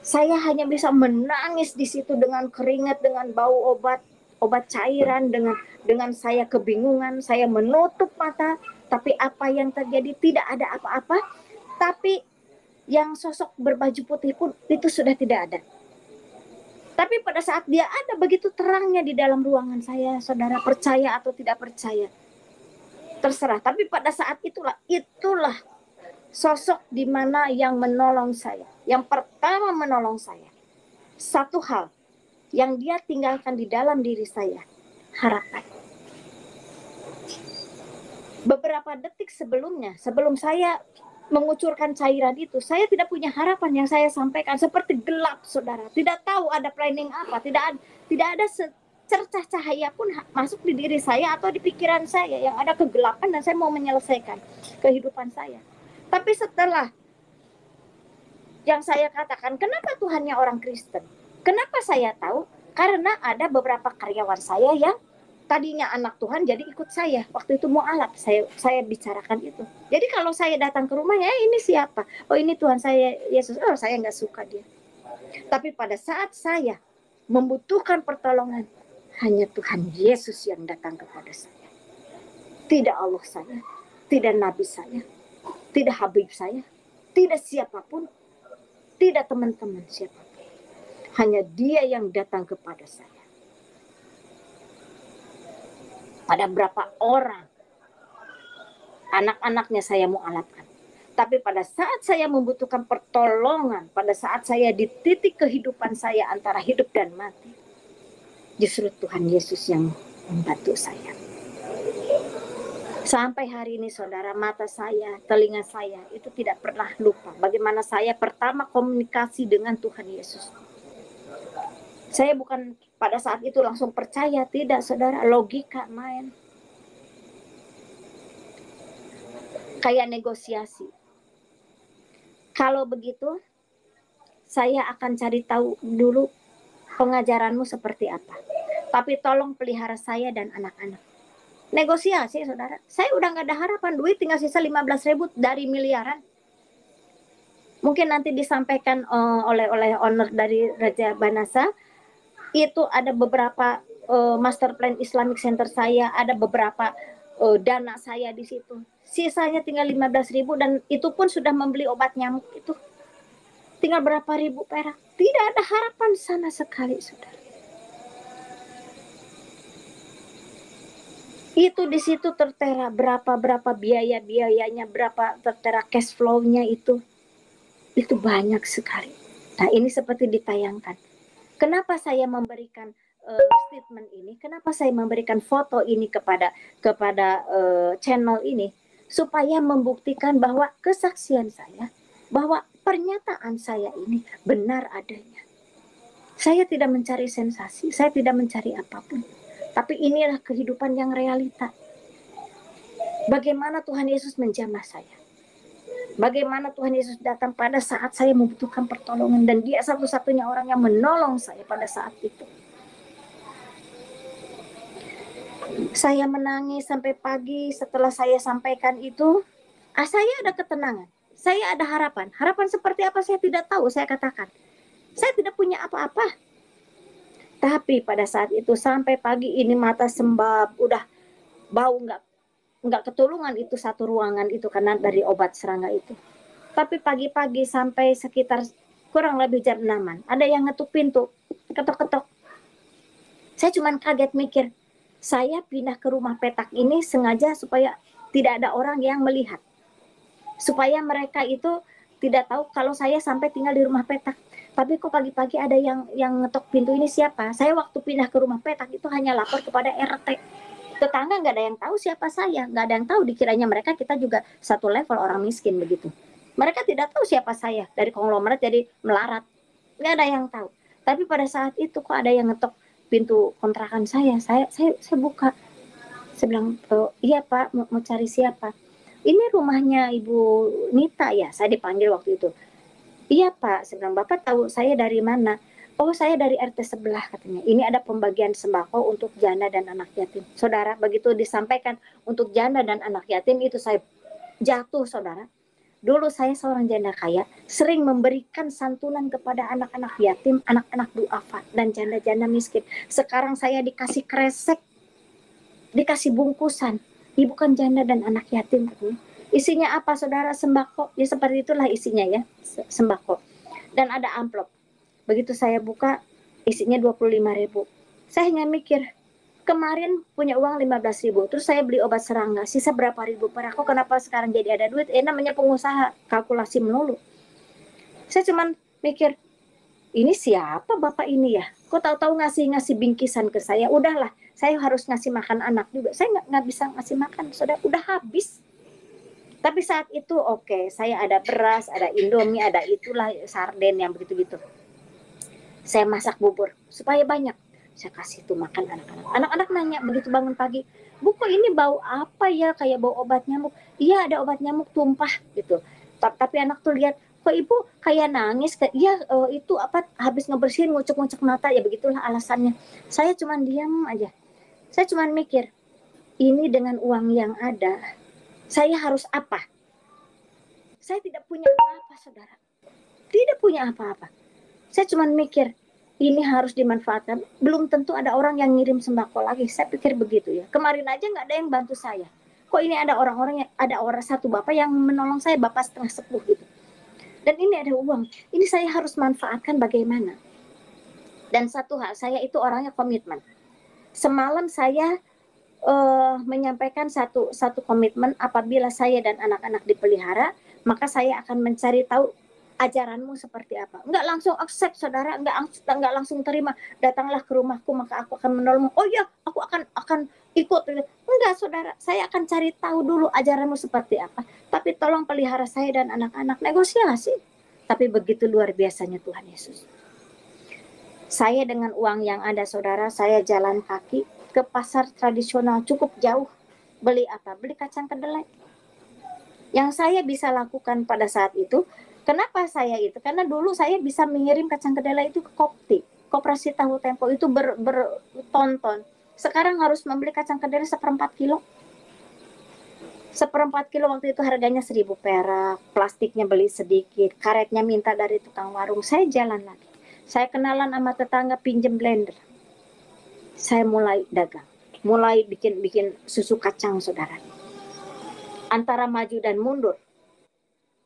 Saya hanya bisa menangis di situ dengan keringat, dengan bau obat cairan, dengan saya kebingungan, saya menutup mata, tapi apa yang terjadi, tidak ada apa-apa. Tapi yang sosok berbaju putih pun itu sudah tidak ada. Tapi pada saat dia ada, begitu terangnya di dalam ruangan saya, saudara, percaya atau tidak percaya, terserah. Tapi pada saat itulah sosok di mana yang menolong saya. Yang pertama menolong saya. Satu hal yang dia tinggalkan di dalam diri saya, harapan. Beberapa detik sebelumnya, sebelum saya mengucurkan cairan itu, saya tidak punya harapan. Yang saya sampaikan seperti gelap, saudara. Tidak tahu ada planning apa, tidak ada secercah cahaya pun masuk di diri saya atau di pikiran saya. Yang ada kegelapan dan saya mau menyelesaikan kehidupan saya. Tapi setelah yang saya katakan, kenapa Tuhannya orang Kristen? Kenapa saya tahu? Karena ada beberapa karyawan saya yang tadinya anak Tuhan jadi ikut saya. Waktu itu mualaf, saya bicarakan itu. Jadi kalau saya datang ke rumahnya, ini siapa? Oh, ini Tuhan saya, Yesus. Oh, saya nggak suka dia. Tapi pada saat saya membutuhkan pertolongan, hanya Tuhan Yesus yang datang kepada saya. Tidak Allah saya, tidak Nabi saya, tidak Habib saya, tidak siapapun, tidak teman-teman siapapun. Hanya dia yang datang kepada saya. Pada berapa orang anak-anaknya saya mualafkan. Tapi pada saat saya membutuhkan pertolongan, pada saat saya di titik kehidupan saya antara hidup dan mati, justru Tuhan Yesus yang membantu saya. Sampai hari ini, saudara, mata saya, telinga saya itu tidak pernah lupa bagaimana saya pertama komunikasi dengan Tuhan Yesus. Saya bukan pada saat itu langsung percaya, tidak, saudara, logika main. Kayak negosiasi. Kalau begitu, saya akan cari tahu dulu pengajaranmu seperti apa. Tapi tolong pelihara saya dan anak-anak. Negosiasi, saudara. Saya udah gak ada harapan, duit tinggal sisa 15.000 dari miliaran. Mungkin nanti disampaikan oleh owner dari Raja Banasa. Itu ada beberapa master plan Islamic Center saya, ada beberapa dana saya di situ. sisanya tinggal 15.000 dan itu pun sudah membeli obat nyamuk itu. Tinggal berapa ribu perak. Tidak ada harapan sama sekali, saudara. Itu di situ tertera berapa biayanya, berapa tertera cash flow-nya itu banyak sekali. Nah, ini seperti ditayangkan. Kenapa saya memberikan statement ini? Kenapa saya memberikan foto ini kepada channel ini? Supaya membuktikan bahwa kesaksian saya, bahwa pernyataan saya ini benar adanya. Saya tidak mencari sensasi, saya tidak mencari apapun. Tapi inilah kehidupan yang realita. Bagaimana Tuhan Yesus menjamah saya. Bagaimana Tuhan Yesus datang pada saat saya membutuhkan pertolongan. Dan dia satu-satunya orang yang menolong saya pada saat itu. Saya menangis sampai pagi. Setelah saya sampaikan itu, saya ada ketenangan. Saya ada harapan. Harapan seperti apa saya tidak tahu, saya katakan. Saya tidak punya apa-apa. Tapi pada saat itu sampai pagi ini mata sembab, udah bau nggak ketulungan itu satu ruangan itu karena dari obat serangga itu. Tapi pagi-pagi sampai sekitar kurang lebih jam 6-an, ada yang ngetuk pintu, ketok-ketok. Saya cuma kaget mikir, saya pindah ke rumah petak ini sengaja supaya tidak ada orang yang melihat. Supaya mereka itu tidak tahu kalau saya sampai tinggal di rumah petak. Tapi kok pagi-pagi ada yang ngetok pintu, ini siapa? Saya waktu pindah ke rumah petak itu hanya lapor kepada RT. Tetangga nggak ada yang tahu siapa saya, nggak ada yang tahu, dikiranya mereka kita juga satu level orang miskin begitu. Mereka tidak tahu siapa saya, dari konglomerat jadi melarat, nggak ada yang tahu. Tapi pada saat itu kok ada yang ngetok pintu kontrakan saya buka. Saya bilang, iya Pak, mau cari siapa? Ini rumahnya Ibu Nita ya, saya dipanggil waktu itu. Iya Pak, saya bilang, Bapak tahu saya dari mana? Oh, saya dari RT sebelah katanya. Ini ada pembagian sembako untuk janda dan anak yatim. Saudara, begitu disampaikan untuk janda dan anak yatim itu saya jatuh, saudara. Dulu saya seorang janda kaya, sering memberikan santunan kepada anak-anak yatim, anak-anak duafa dan janda-janda miskin. Sekarang saya dikasih kresek, dikasih bungkusan. Ibu kan janda dan anak yatim katanya. Isinya apa, saudara? Sembako. Ya seperti itulah isinya ya, sembako. Dan ada amplop. Begitu saya buka, isinya 25.000. Saya hanya mikir, kemarin punya uang 15.000, terus saya beli obat serangga, sisa berapa ribu per aku, kenapa sekarang jadi ada duit? Namanya pengusaha, kalkulasi melulu. Saya cuman mikir, ini siapa bapak ini ya? Kok tahu-tahu ngasih bingkisan ke saya? Udahlah, saya harus ngasih makan anak juga. Saya nggak bisa ngasih makan, saudara, udah habis. Tapi saat itu oke, saya ada beras, ada indomie, ada itulah sarden yang begitu-gitu. Saya masak bubur supaya banyak. Saya kasih tuh makan anak-anak. Anak-anak nanya begitu bangun pagi, Bu kok ini bau apa ya, kayak bau obat nyamuk? Iya ada obat nyamuk tumpah gitu. Tapi anak tuh lihat, kok ibu kayak nangis? Iya itu apa, habis ngebersihin ngucek-ngucek mata, ya begitulah alasannya. Saya cuma diam aja. Saya cuma mikir, ini dengan uang yang ada, saya harus apa? Saya tidak punya apa-apa, saudara. Tidak punya apa-apa. Saya cuma mikir, ini harus dimanfaatkan. Belum tentu ada orang yang ngirim sembako lagi. Saya pikir begitu ya. Kemarin aja nggak ada yang bantu saya. Kok ini ada orang satu bapak yang menolong saya, bapak setengah sepuh gitu. Dan ini ada uang. Ini saya harus manfaatkan bagaimana. Dan satu hal, saya itu orangnya komitmen. Semalam saya menyampaikan satu komitmen, apabila saya dan anak-anak dipelihara, maka saya akan mencari tahu ajaranmu seperti apa. Enggak langsung accept, saudara, enggak langsung terima. Datanglah ke rumahku maka aku akan menolongmu. Oh ya, aku akan ikut. Enggak, saudara, saya akan cari tahu dulu ajaranmu seperti apa. Tapi tolong pelihara saya dan anak-anak. Negosiasi. Tapi begitu luar biasanya Tuhan Yesus. Saya dengan uang yang ada, saudara, saya jalan kaki ke pasar tradisional cukup jauh. Beli apa? Beli kacang kedelai. Yang saya bisa lakukan pada saat itu, kenapa saya itu? Karena dulu saya bisa mengirim kacang kedelai itu ke Kopti, Koperasi Tahu Tempo itu bertonton. Sekarang harus membeli kacang kedelai 1/4 kilo. 1/4 kilo waktu itu harganya 1.000 perak. Plastiknya beli sedikit, karetnya minta dari tukang warung. Saya jalan lagi. Saya kenalan sama tetangga pinjem blender. Saya mulai dagang, mulai bikin susu kacang, saudara. antara maju dan mundur.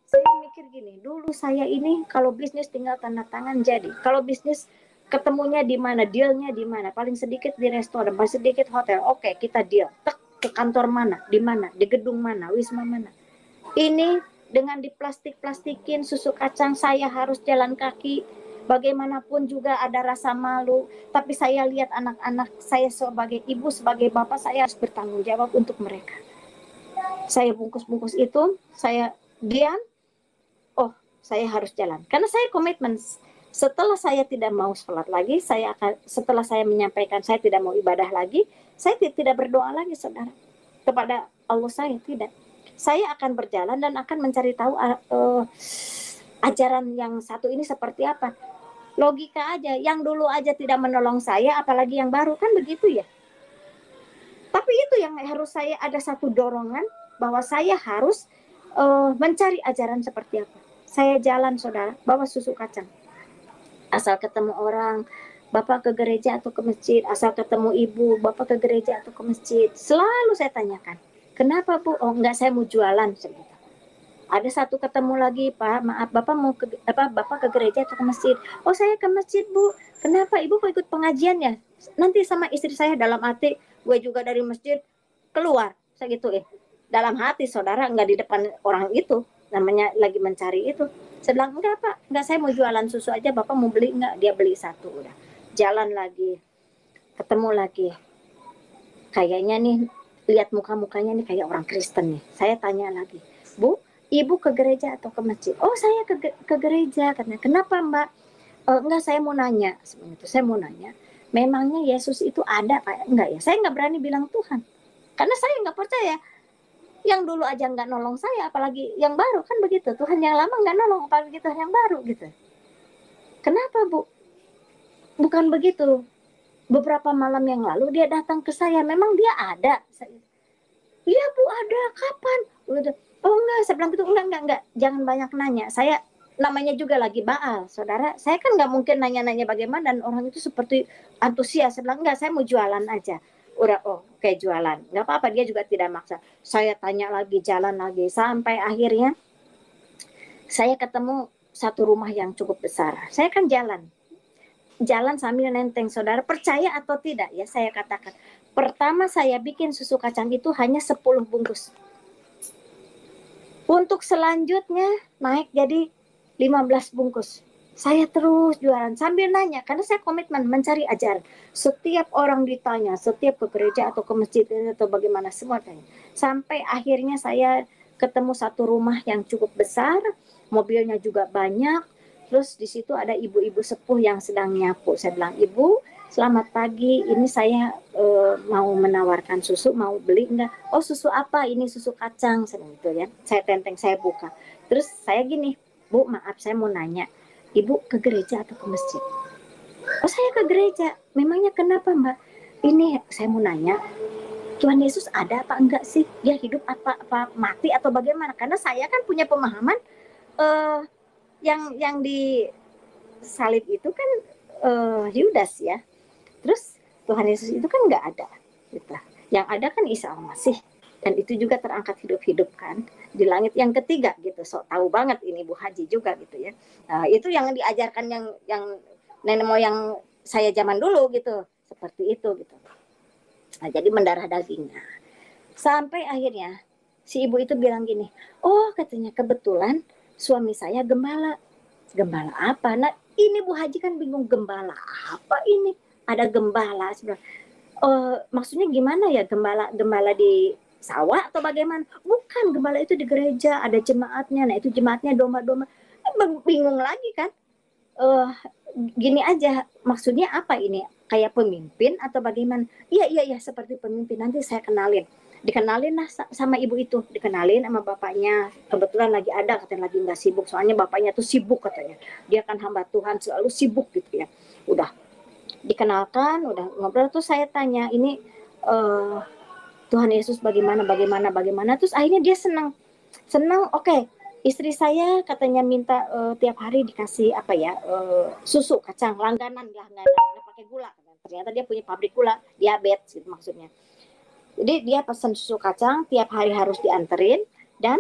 Saya mikir gini, dulu saya ini kalau bisnis tinggal tanda tangan jadi. Kalau bisnis ketemunya di mana, dealnya di mana, paling sedikit di restoran, paling sedikit hotel. Oke, kita deal. Tek, ke kantor mana, di mana, di gedung mana, wisma mana. Ini dengan diplastik-plastikin susu kacang, saya harus jalan kaki. Bagaimanapun juga ada rasa malu, tapi saya lihat anak-anak saya sebagai ibu, sebagai bapak, saya harus bertanggung jawab untuk mereka. Saya bungkus-bungkus itu, saya diam, oh saya harus jalan karena saya komitmen. Setelah saya tidak mau sholat lagi, setelah saya menyampaikan saya tidak mau ibadah lagi, saya tidak berdoa lagi, saudara, kepada Allah. Saya akan berjalan dan akan mencari tahu ajaran yang satu ini seperti apa. Logika aja, yang dulu aja tidak menolong saya, apalagi yang baru, kan begitu ya. Tapi itu yang harus saya ada satu dorongan bahwa saya harus mencari ajaran seperti apa. Saya jalan, saudara, bawa susu kacang. Asal ketemu orang, bapak ke gereja atau ke masjid. Asal ketemu ibu, bapak ke gereja atau ke masjid. Selalu saya tanyakan, kenapa bu? Oh enggak, saya mau jualan. Segitu. Ada satu ketemu lagi, Pak, maaf, bapak ke gereja atau ke masjid? Oh saya ke masjid bu. Kenapa? Ibu mau ikut pengajian ya? Nanti sama istri saya, dalam hati, gue juga dari masjid keluar. Saya gitu dalam hati, saudara, nggak di depan orang itu, namanya lagi mencari itu. Saya bilang, enggak pak, enggak, saya mau jualan susu aja, bapak mau beli enggak? Dia beli satu, udah. Jalan lagi, ketemu lagi. Kayaknya nih, lihat muka-mukanya nih kayak orang Kristen nih. Saya tanya lagi, bu, ibu ke gereja atau ke masjid? Oh saya ke gereja, katanya. Kenapa mbak? Enggak, saya mau nanya. Itu saya mau nanya, memangnya Yesus itu ada pak? Enggak ya, saya nggak berani bilang Tuhan. Karena saya nggak percaya. Yang dulu aja nggak nolong saya, apalagi yang baru, kan begitu. Tuhan yang lama nggak nolong, apalagi Tuhan yang baru gitu. Kenapa bu? Bukan begitu. Beberapa malam yang lalu dia datang ke saya, memang dia ada. Iya bu, ada. Kapan? Oh enggak, saya bilang gitu, enggak. Jangan banyak nanya. Saya namanya juga lagi baal, saudara. Saya kan nggak mungkin nanya-nanya bagaimana, dan orang itu seperti antusias. Saya bilang, enggak, saya mau jualan aja. Udah, oh kayak jualan. Nggak apa-apa, dia juga tidak maksa. Saya tanya lagi, jalan lagi. Sampai akhirnya saya ketemu satu rumah yang cukup besar. Saya kan jalan sambil nenteng, saudara. Percaya atau tidak ya, saya katakan, pertama saya bikin susu kacang itu hanya 10 bungkus. Untuk selanjutnya naik jadi 15 bungkus. Saya terus jualan sambil nanya, karena saya komitmen mencari ajaran. Setiap orang ditanya, setiap ke gereja atau ke masjid atau bagaimana, semua tanya. Sampai akhirnya saya ketemu satu rumah yang cukup besar, mobilnya juga banyak. Terus di situ ada ibu-ibu sepuh yang sedang nyapu. Saya bilang, ibu, selamat pagi, ini saya mau menawarkan susu, mau beli enggak? Oh susu apa? Ini susu kacang, gitu ya. Saya tenteng, saya buka. Terus saya gini, bu maaf saya mau nanya, ibu ke gereja atau ke masjid? Oh saya ke gereja. Memangnya kenapa mbak? Ini saya mau nanya, Tuhan Yesus ada apa enggak sih? Dia hidup apa mati atau bagaimana? Karena saya kan punya pemahaman yang di salib itu kan Yudas ya. Terus Tuhan Yesus itu kan nggak ada, gitu. Yang ada kan Isa Al-Masih, dan itu juga terangkat hidup-hidup kan di langit yang ketiga gitu. So tahu banget ini Bu Haji juga gitu ya. Nah, itu yang diajarkan yang nenek moyang saya zaman dulu gitu, seperti itu gitu. Nah, jadi mendarah dagingnya. Sampai akhirnya si ibu itu bilang gini, oh katanya kebetulan suami saya gembala. Gembala apa? Nah ini Bu Haji kan bingung, gembala apa ini? Ada gembala sebenarnya. Maksudnya gimana ya, gembala di sawah atau bagaimana? Bukan, gembala itu di gereja, ada jemaatnya. Nah itu jemaatnya domba-domba. Bingung lagi kan? Gini aja, maksudnya apa ini? Kayak pemimpin atau bagaimana? Iya, seperti pemimpin. Nanti saya dikenalin lah sama ibu itu, dikenalin sama bapaknya. Kebetulan lagi ada, katanya lagi nggak sibuk, soalnya bapaknya tuh sibuk katanya. Dia kan hamba Tuhan, selalu sibuk gitu ya. Udah dikenalkan, udah ngobrol. Tuh saya tanya, ini Tuhan Yesus bagaimana, terus akhirnya dia senang. Oke, istri saya katanya minta tiap hari dikasih apa ya, susu kacang langganan, nggak pakai gula. Ternyata dia punya pabrik gula, diabetes gitu maksudnya. Jadi dia pesan susu kacang tiap hari harus dianterin, dan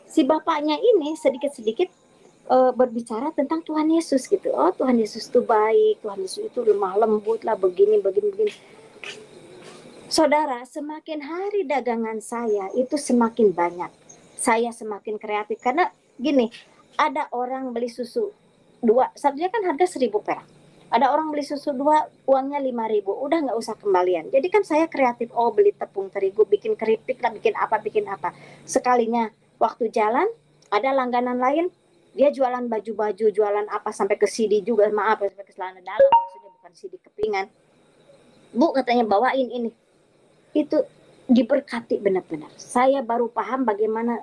si bapaknya ini sedikit-sedikit berbicara tentang Tuhan Yesus gitu. Oh, Tuhan Yesus itu baik, Tuhan Yesus itu lemah lembut lah, begini begini begini. Saudara, semakin hari dagangan saya itu semakin banyak. Saya semakin kreatif karena gini, ada orang beli susu dua, satunya kan harga 1.000 perak. Ada orang beli susu dua, uangnya 5.000, udah nggak usah kembalian. Jadi kan saya kreatif, oh beli tepung terigu, bikin keripik lah, bikin apa. Sekalinya waktu jalan, ada langganan lain, dia jualan baju-baju, jualan apa, sampai ke CD juga, maaf, sampai ke celana dalam, maksudnya bukan CD kepingan. Bu, katanya bawain ini. Itu diberkati benar-benar. Saya baru paham bagaimana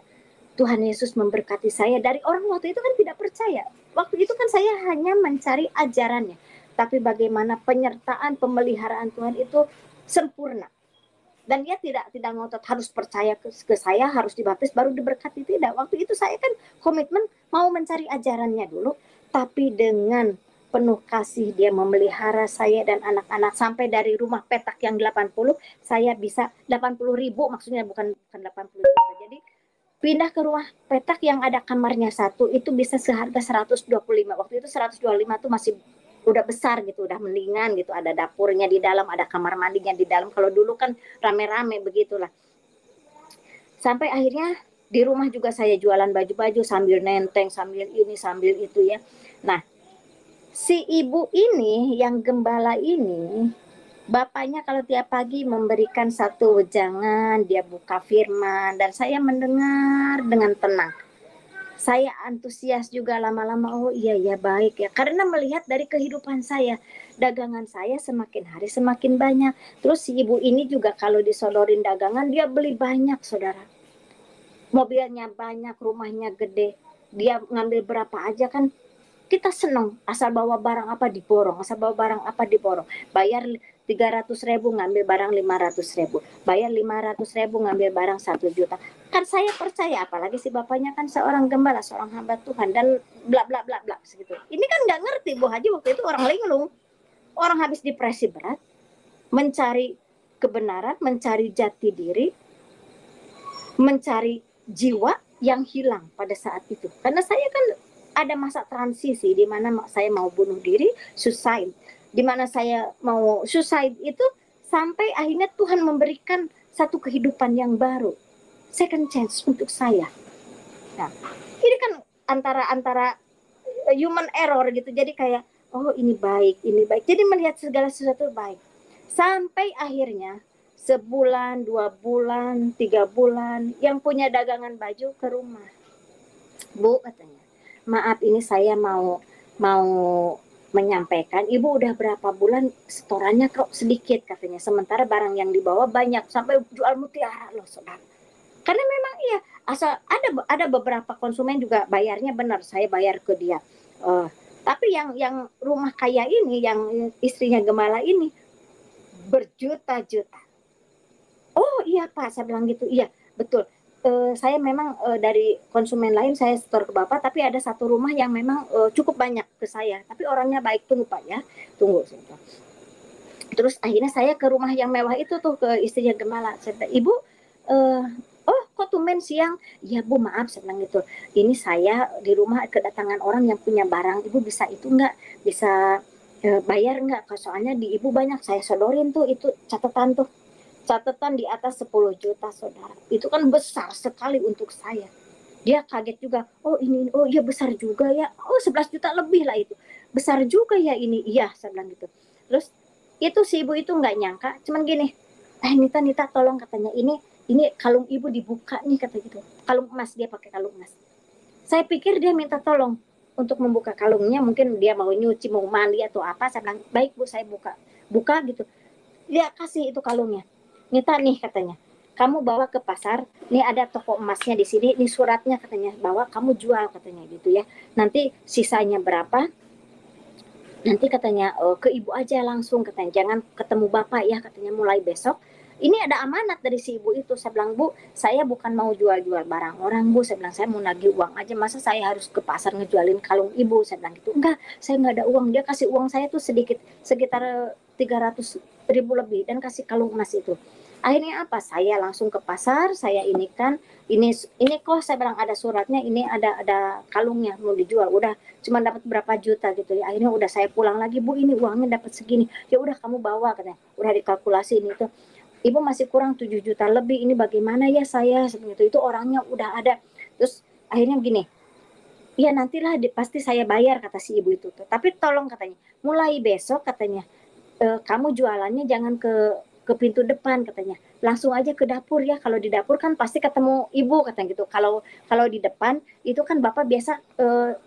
Tuhan Yesus memberkati saya. Dari orang waktu itu kan tidak percaya. Waktu itu kan saya hanya mencari ajarannya. Tapi bagaimana penyertaan, pemeliharaan Tuhan itu sempurna. Dan dia tidak ngotot harus percaya ke saya, harus dibaptis baru diberkati, tidak. Waktu itu saya kan komitmen mau mencari ajarannya dulu, tapi dengan penuh kasih dia memelihara saya dan anak-anak sampai dari rumah petak yang 80 saya bisa 80.000, maksudnya bukan 80 juta. Jadi pindah ke rumah petak yang ada kamarnya satu itu bisa seharga 125. Waktu itu 125 tuh masih udah besar gitu, udah mendingan gitu, ada dapurnya di dalam, ada kamar mandinya di dalam. Kalau dulu kan rame-rame begitulah. Sampai akhirnya di rumah juga saya jualan baju-baju sambil nenteng, sambil ini, sambil itu ya. Nah, si ibu ini yang gembala ini, bapaknya kalau tiap pagi memberikan satu wejangan, dia buka firman, dan saya mendengar dengan tenang. Saya antusias juga lama-lama, oh iya ya baik ya. Karena melihat dari kehidupan saya, dagangan saya semakin hari semakin banyak. Terus si ibu ini juga kalau disodorin dagangan, dia beli banyak, saudara. Mobilnya banyak, rumahnya gede. Dia ngambil berapa aja kan kita seneng, asal bawa barang apa diborong, asal bawa barang apa diborong. Bayar 300.000 ngambil barang 500.000, bayar 500.000 ngambil barang 1 juta. Kan saya percaya, apalagi si bapaknya kan seorang gembala, seorang hamba Tuhan, dan bla bla bla bla segitu. Ini kan nggak ngerti, Bu Haji waktu itu orang linglung, orang habis depresi berat, mencari kebenaran, mencari jati diri, mencari jiwa yang hilang pada saat itu. Karena saya kan ada masa transisi di mana saya mau bunuh diri, suicide. Di mana saya mau suicide itu sampai akhirnya Tuhan memberikan satu kehidupan yang baru, second chance untuk saya. Nah, ini kan antara human error gitu. Jadi kayak oh ini baik, ini baik. Jadi melihat segala sesuatu baik. Sampai akhirnya sebulan, 2 bulan, 3 bulan, yang punya dagangan baju ke rumah. Bu, katanya, maaf ini saya mau menyampaikan, ibu udah berapa bulan setorannya kok sedikit, katanya. Sementara barang yang dibawa banyak, sampai jual mutiara loh, saudara. Karena memang iya, asal ada beberapa konsumen juga bayarnya benar, saya bayar ke dia. Tapi yang rumah kaya ini, yang istrinya gembala ini, berjuta-juta. Oh iya Pak, saya bilang gitu. Iya, betul. Saya memang dari konsumen lain saya setor ke Bapak, tapi ada satu rumah yang memang cukup banyak ke saya. Tapi orangnya baik, tunggu Pak ya. Tunggu. Terus akhirnya saya ke rumah yang mewah itu tuh, ke istrinya gembala. Saya bilang, Ibu, oh kok tumben siang? Ya Bu, maaf, saya bilang gitu. Ini saya di rumah kedatangan orang yang punya barang. Ibu bisa itu enggak? Bisa bayar enggak? Soalnya di Ibu banyak, saya sodorin tuh itu catatan tuh. Catatan di atas 10 juta, saudara. Itu kan besar sekali untuk saya. Dia kaget juga. Oh ini, oh iya besar juga ya. Oh 11 juta lebih lah itu. Besar juga ya ini. Iya, saya bilang gitu. Terus itu si ibu itu nggak nyangka. Cuman gini, Nita tolong, katanya. Ini kalung ibu dibuka nih, kata gitu. Kalung emas, dia pakai kalung emas. Saya pikir dia minta tolong untuk membuka kalungnya. Mungkin dia mau nyuci, mau mandi atau apa. Saya bilang, baik Bu, saya buka. Buka gitu. Dia kasih itu kalungnya. Nita nih, katanya, kamu bawa ke pasar, nih ada toko emasnya di sini, nih suratnya, katanya, bawa kamu jual, katanya gitu ya. Nanti sisanya berapa, nanti katanya ke ibu aja langsung, katanya, jangan ketemu bapak ya, katanya, mulai besok. Ini ada amanat dari si ibu itu. Saya bilang, Bu, saya bukan mau jual-jual barang orang, Bu. Saya bilang, saya mau nagih uang aja, masa saya harus ke pasar ngejualin kalung ibu? Saya bilang gitu. Enggak, saya nggak ada uang. Dia kasih uang saya tuh sedikit, sekitar 300.000 lebih, dan kasih kalung emas itu. Akhirnya apa? Saya langsung ke pasar, saya ini kan, ini kok saya bilang ada suratnya, ini ada kalungnya mau dijual. Udah cuma dapat berapa juta gitu ya. Akhirnya udah saya pulang lagi, Bu, ini uangnya dapat segini. Ya udah kamu bawa katanya. Udah dikalkulasi ini itu. Ibu masih kurang 7 juta lebih. Ini bagaimana ya saya seperti itu orangnya udah ada. Terus akhirnya gini, ya nantilah pasti saya bayar kata si ibu itu tuh. Tapi tolong katanya, mulai besok katanya kamu jualannya jangan ke pintu depan katanya, langsung aja ke dapur ya, kalau di dapur kan pasti ketemu ibu katanya gitu. Kalau kalau di depan itu kan bapak biasa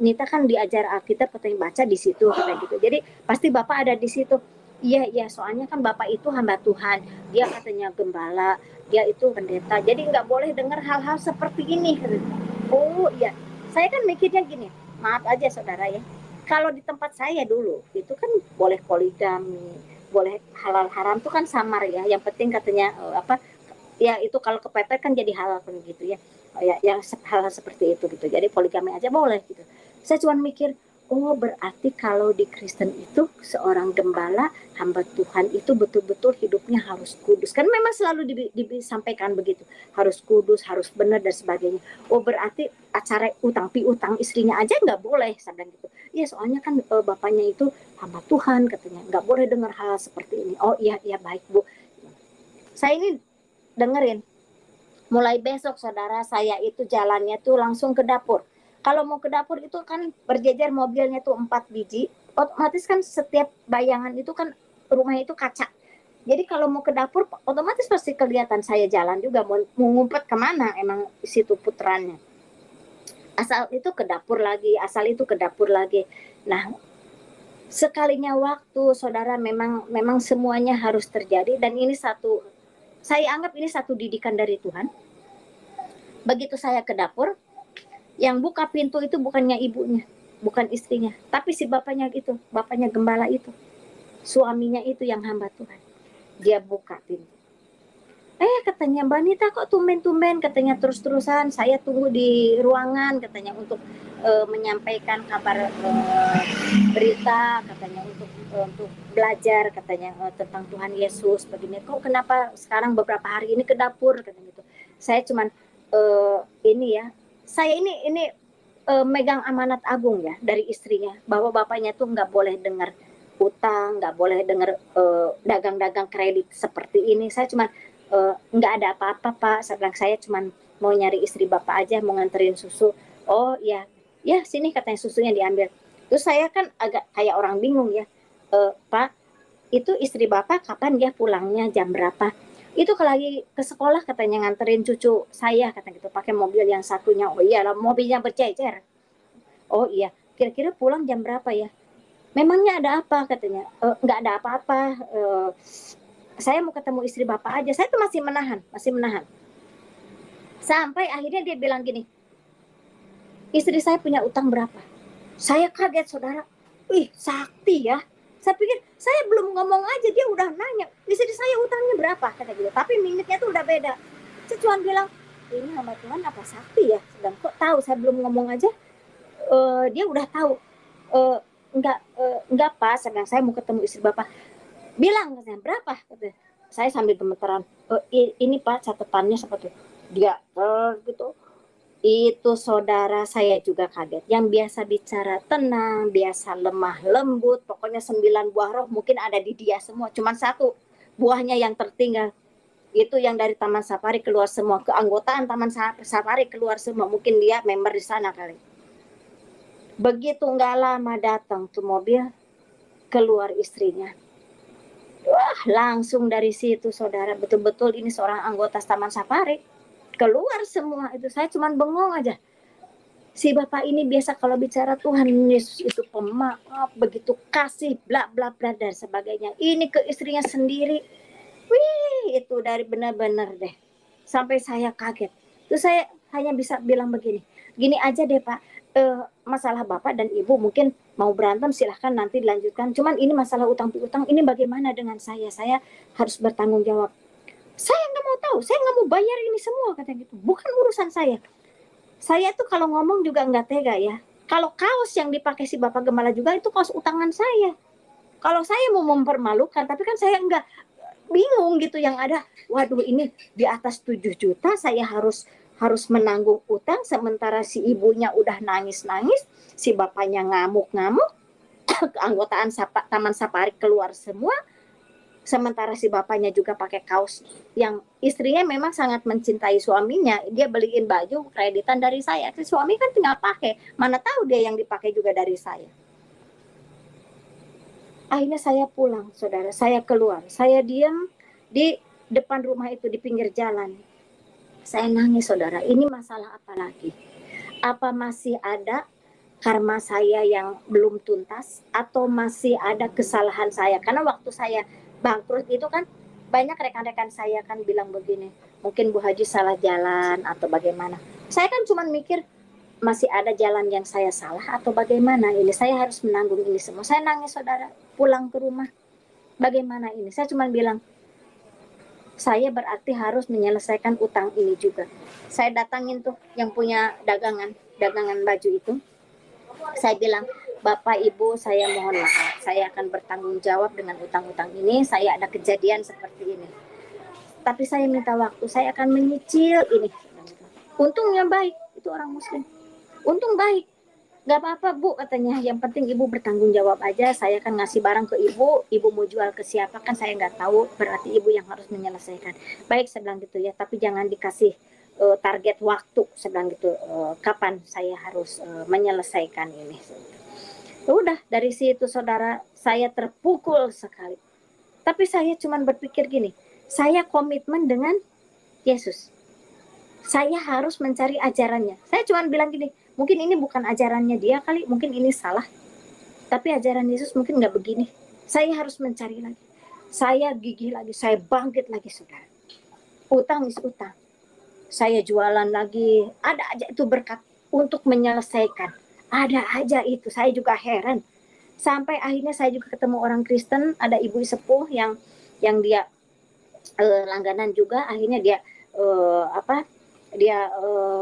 Nita kan diajar Alkitab katanya baca di situ katanya gitu, jadi pasti bapak ada di situ. Iya iya, soalnya kan bapak itu hamba Tuhan, dia katanya gembala, dia itu pendeta, jadi nggak boleh dengar hal-hal seperti ini katanya. Oh iya, saya kan mikirnya gini, maaf aja saudara ya, kalau di tempat saya dulu itu kan boleh poligami, boleh halal haram tuh kan samar ya. Yang penting katanya apa ya, itu kalau kepepet kan jadi halal kan gitu ya. Ya yang hal-hal seperti itu gitu. Jadi poligami aja boleh gitu. Saya cuma mikir, oh berarti kalau di Kristen itu seorang gembala hamba Tuhan itu betul-betul hidupnya harus kudus. Kan memang selalu disampaikan begitu. Harus kudus, harus benar dan sebagainya. Oh berarti acara utang piutang istrinya aja nggak boleh, saya bilang gitu. Iya soalnya kan bapaknya itu hamba Tuhan katanya, nggak boleh dengar hal seperti ini. Oh iya iya baik Bu. Saya ini dengerin. Mulai besok saudara saya itu jalannya tuh langsung ke dapur. Kalau mau ke dapur itu kan berjejer mobilnya tuh 4 biji. Otomatis kan setiap bayangan itu kan rumahnya itu kaca. Jadi kalau mau ke dapur otomatis pasti kelihatan saya jalan juga mau ngumpet kemana emang situ putarannya. Asal itu ke dapur lagi, asal itu ke dapur lagi. Nah, sekalinya waktu saudara memang semuanya harus terjadi dan ini satu, saya anggap ini satu didikan dari Tuhan. Begitu saya ke dapur, yang buka pintu itu bukannya ibunya, bukan istrinya, tapi si bapaknya itu, bapaknya gembala itu, suaminya itu yang hamba Tuhan. Dia buka pintu. Katanya Mbak Nita kok tumben-tumben katanya terus-terusan, saya tunggu di ruangan katanya untuk menyampaikan kabar berita katanya untuk belajar katanya tentang Tuhan Yesus begini. Kok kenapa sekarang beberapa hari ini ke dapur katanya gitu. Saya cuman ini ya, saya ini megang amanat agung ya dari istrinya bahwa bapaknya tuh nggak boleh dengar utang, nggak boleh dengar dagang-dagang kredit seperti ini. Saya cuman nggak ada apa-apa Pak, saya cuma mau nyari istri Bapak aja, mau nganterin susu. Oh ya, ya sini katanya susunya diambil. Terus saya kan agak kayak orang bingung ya, Pak itu istri Bapak kapan dia pulangnya jam berapa? Itu kalau lagi ke sekolah katanya nganterin cucu saya kata gitu pakai mobil yang satunya. Oh iya lah mobilnya bercecer. Oh iya, kira-kira pulang jam berapa ya? Memangnya ada apa katanya? Nggak ada apa-apa. Saya mau ketemu istri Bapak aja. Saya tuh masih menahan, masih menahan. Sampai akhirnya dia bilang gini, istri saya punya utang berapa? Saya kaget saudara. Ih, sakti ya. Saya pikir saya belum ngomong aja dia udah nanya istri saya utangnya berapa kata gitu. Tapi minutnya tuh udah beda. Saya cuma bilang ini hamba Tuhan apa sakti ya. Sedang kok tahu saya belum ngomong aja. Dia udah tahu. Enggak Pak. Saya mau ketemu istri Bapak. Bilang katanya berapa? Katanya. Saya sambil gemeteran. Ini Pak catatannya seperti itu. Dia gitu. Itu saudara saya juga kaget. Yang biasa bicara tenang, biasa lemah lembut, pokoknya 9 buah roh mungkin ada di dia semua. Cuman satu buahnya yang tertinggal. Itu yang dari Taman Safari keluar semua. Keanggotaan Taman Safari keluar semua. Mungkin dia member di sana kali. Begitu nggak lama datang tuh mobil, keluar istrinya. Wah, langsung dari situ saudara, betul-betul ini seorang anggota Taman Safari. Keluar semua itu, saya cuman bengong aja. Si bapak ini biasa kalau bicara Tuhan Yesus itu pemaaf, begitu kasih, bla bla bla dan sebagainya. Ini ke istrinya sendiri, wih itu dari benar-benar deh. Sampai saya kaget. Terus saya hanya bisa bilang begini, gini aja deh Pak, masalah bapak dan ibu mungkin mau berantem silahkan nanti dilanjutkan. Cuman ini masalah utang piutang, ini bagaimana dengan saya? Saya harus bertanggung jawab. Saya nggak mau tahu, saya nggak mau bayar ini semua kata gitu. Bukan urusan saya. Saya tuh kalau ngomong juga nggak tega ya. Kalau kaos yang dipakai si Bapak Gembala juga itu kaos utangan saya. Kalau saya mau mempermalukan, tapi kan saya bingung gitu, yang ada waduh ini di atas 7 juta saya harus menanggung utang, sementara si ibunya udah nangis-nangis, si bapaknya ngamuk-ngamuk, keanggotaan Taman Safari keluar semua, sementara si bapaknya juga pakai kaos yang istrinya memang sangat mencintai suaminya, dia beliin baju kreditan dari saya, si suami kan tinggal pakai, mana tahu dia yang dipakai juga dari saya. Akhirnya saya pulang, saudara, saya keluar, saya diam di depan rumah itu di pinggir jalan. Saya nangis, saudara, ini masalah apa lagi? Apa masih ada karma saya yang belum tuntas, atau masih ada kesalahan saya? Karena waktu saya bangkrut itu kan banyak rekan-rekan saya kan bilang begini, mungkin Bu Haji salah jalan atau bagaimana. Saya kan cuma mikir, masih ada jalan yang saya salah atau bagaimana ini, saya harus menanggung ini semua. Saya nangis, saudara, pulang ke rumah. Bagaimana ini? Saya cuma bilang, saya berarti harus menyelesaikan utang ini juga. Saya datangin tuh yang punya dagangan baju itu. Saya bilang, Bapak Ibu, saya mohon maaf, saya akan bertanggung jawab dengan utang-utang ini. Saya ada kejadian seperti ini, tapi saya minta waktu, saya akan menyicil ini. Untungnya baik, itu orang Muslim. Untung baik, nggak apa-apa Bu katanya, yang penting Ibu bertanggung jawab aja, saya akan ngasih barang ke Ibu mau jual ke siapa kan saya nggak tahu, berarti Ibu yang harus menyelesaikan. Baik, saya bilang gitu ya, tapi jangan dikasih target waktu, saya bilang gitu, kapan saya harus menyelesaikan ini. Udah dari situ, saudara, saya terpukul sekali. Tapi saya cuma berpikir gini, saya komitmen dengan Yesus, saya harus mencari ajarannya. Saya cuma bilang gini, mungkin ini bukan ajarannya dia kali, mungkin ini salah, tapi ajaran Yesus mungkin nggak begini. Saya harus mencari lagi, saya gigih lagi, saya bangkit lagi, saudara. Utang is utang, saya jualan lagi, ada aja itu berkat untuk menyelesaikan, ada aja itu. Saya juga heran, sampai akhirnya saya juga ketemu orang Kristen, ada ibu sepuh yang dia langganan juga. Akhirnya dia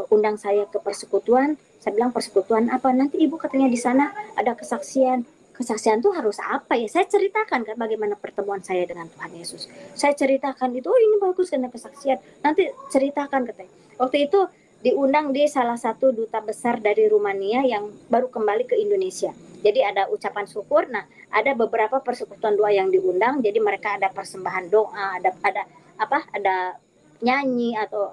undang saya ke persekutuan. Saya bilang, persekutuan apa? Nanti Ibu katanya di sana ada kesaksian. Kesaksian tuh harus apa ya? Saya ceritakan kan bagaimana pertemuan saya dengan Tuhan Yesus. Saya ceritakan itu, oh ini bagus karena kesaksian. Nanti ceritakan katanya. Waktu itu diundang di salah satu duta besar dari Rumania yang baru kembali ke Indonesia. Jadi ada ucapan syukur. Nah, ada beberapa persekutuan doa yang diundang. Jadi mereka ada persembahan doa, ada nyanyi atau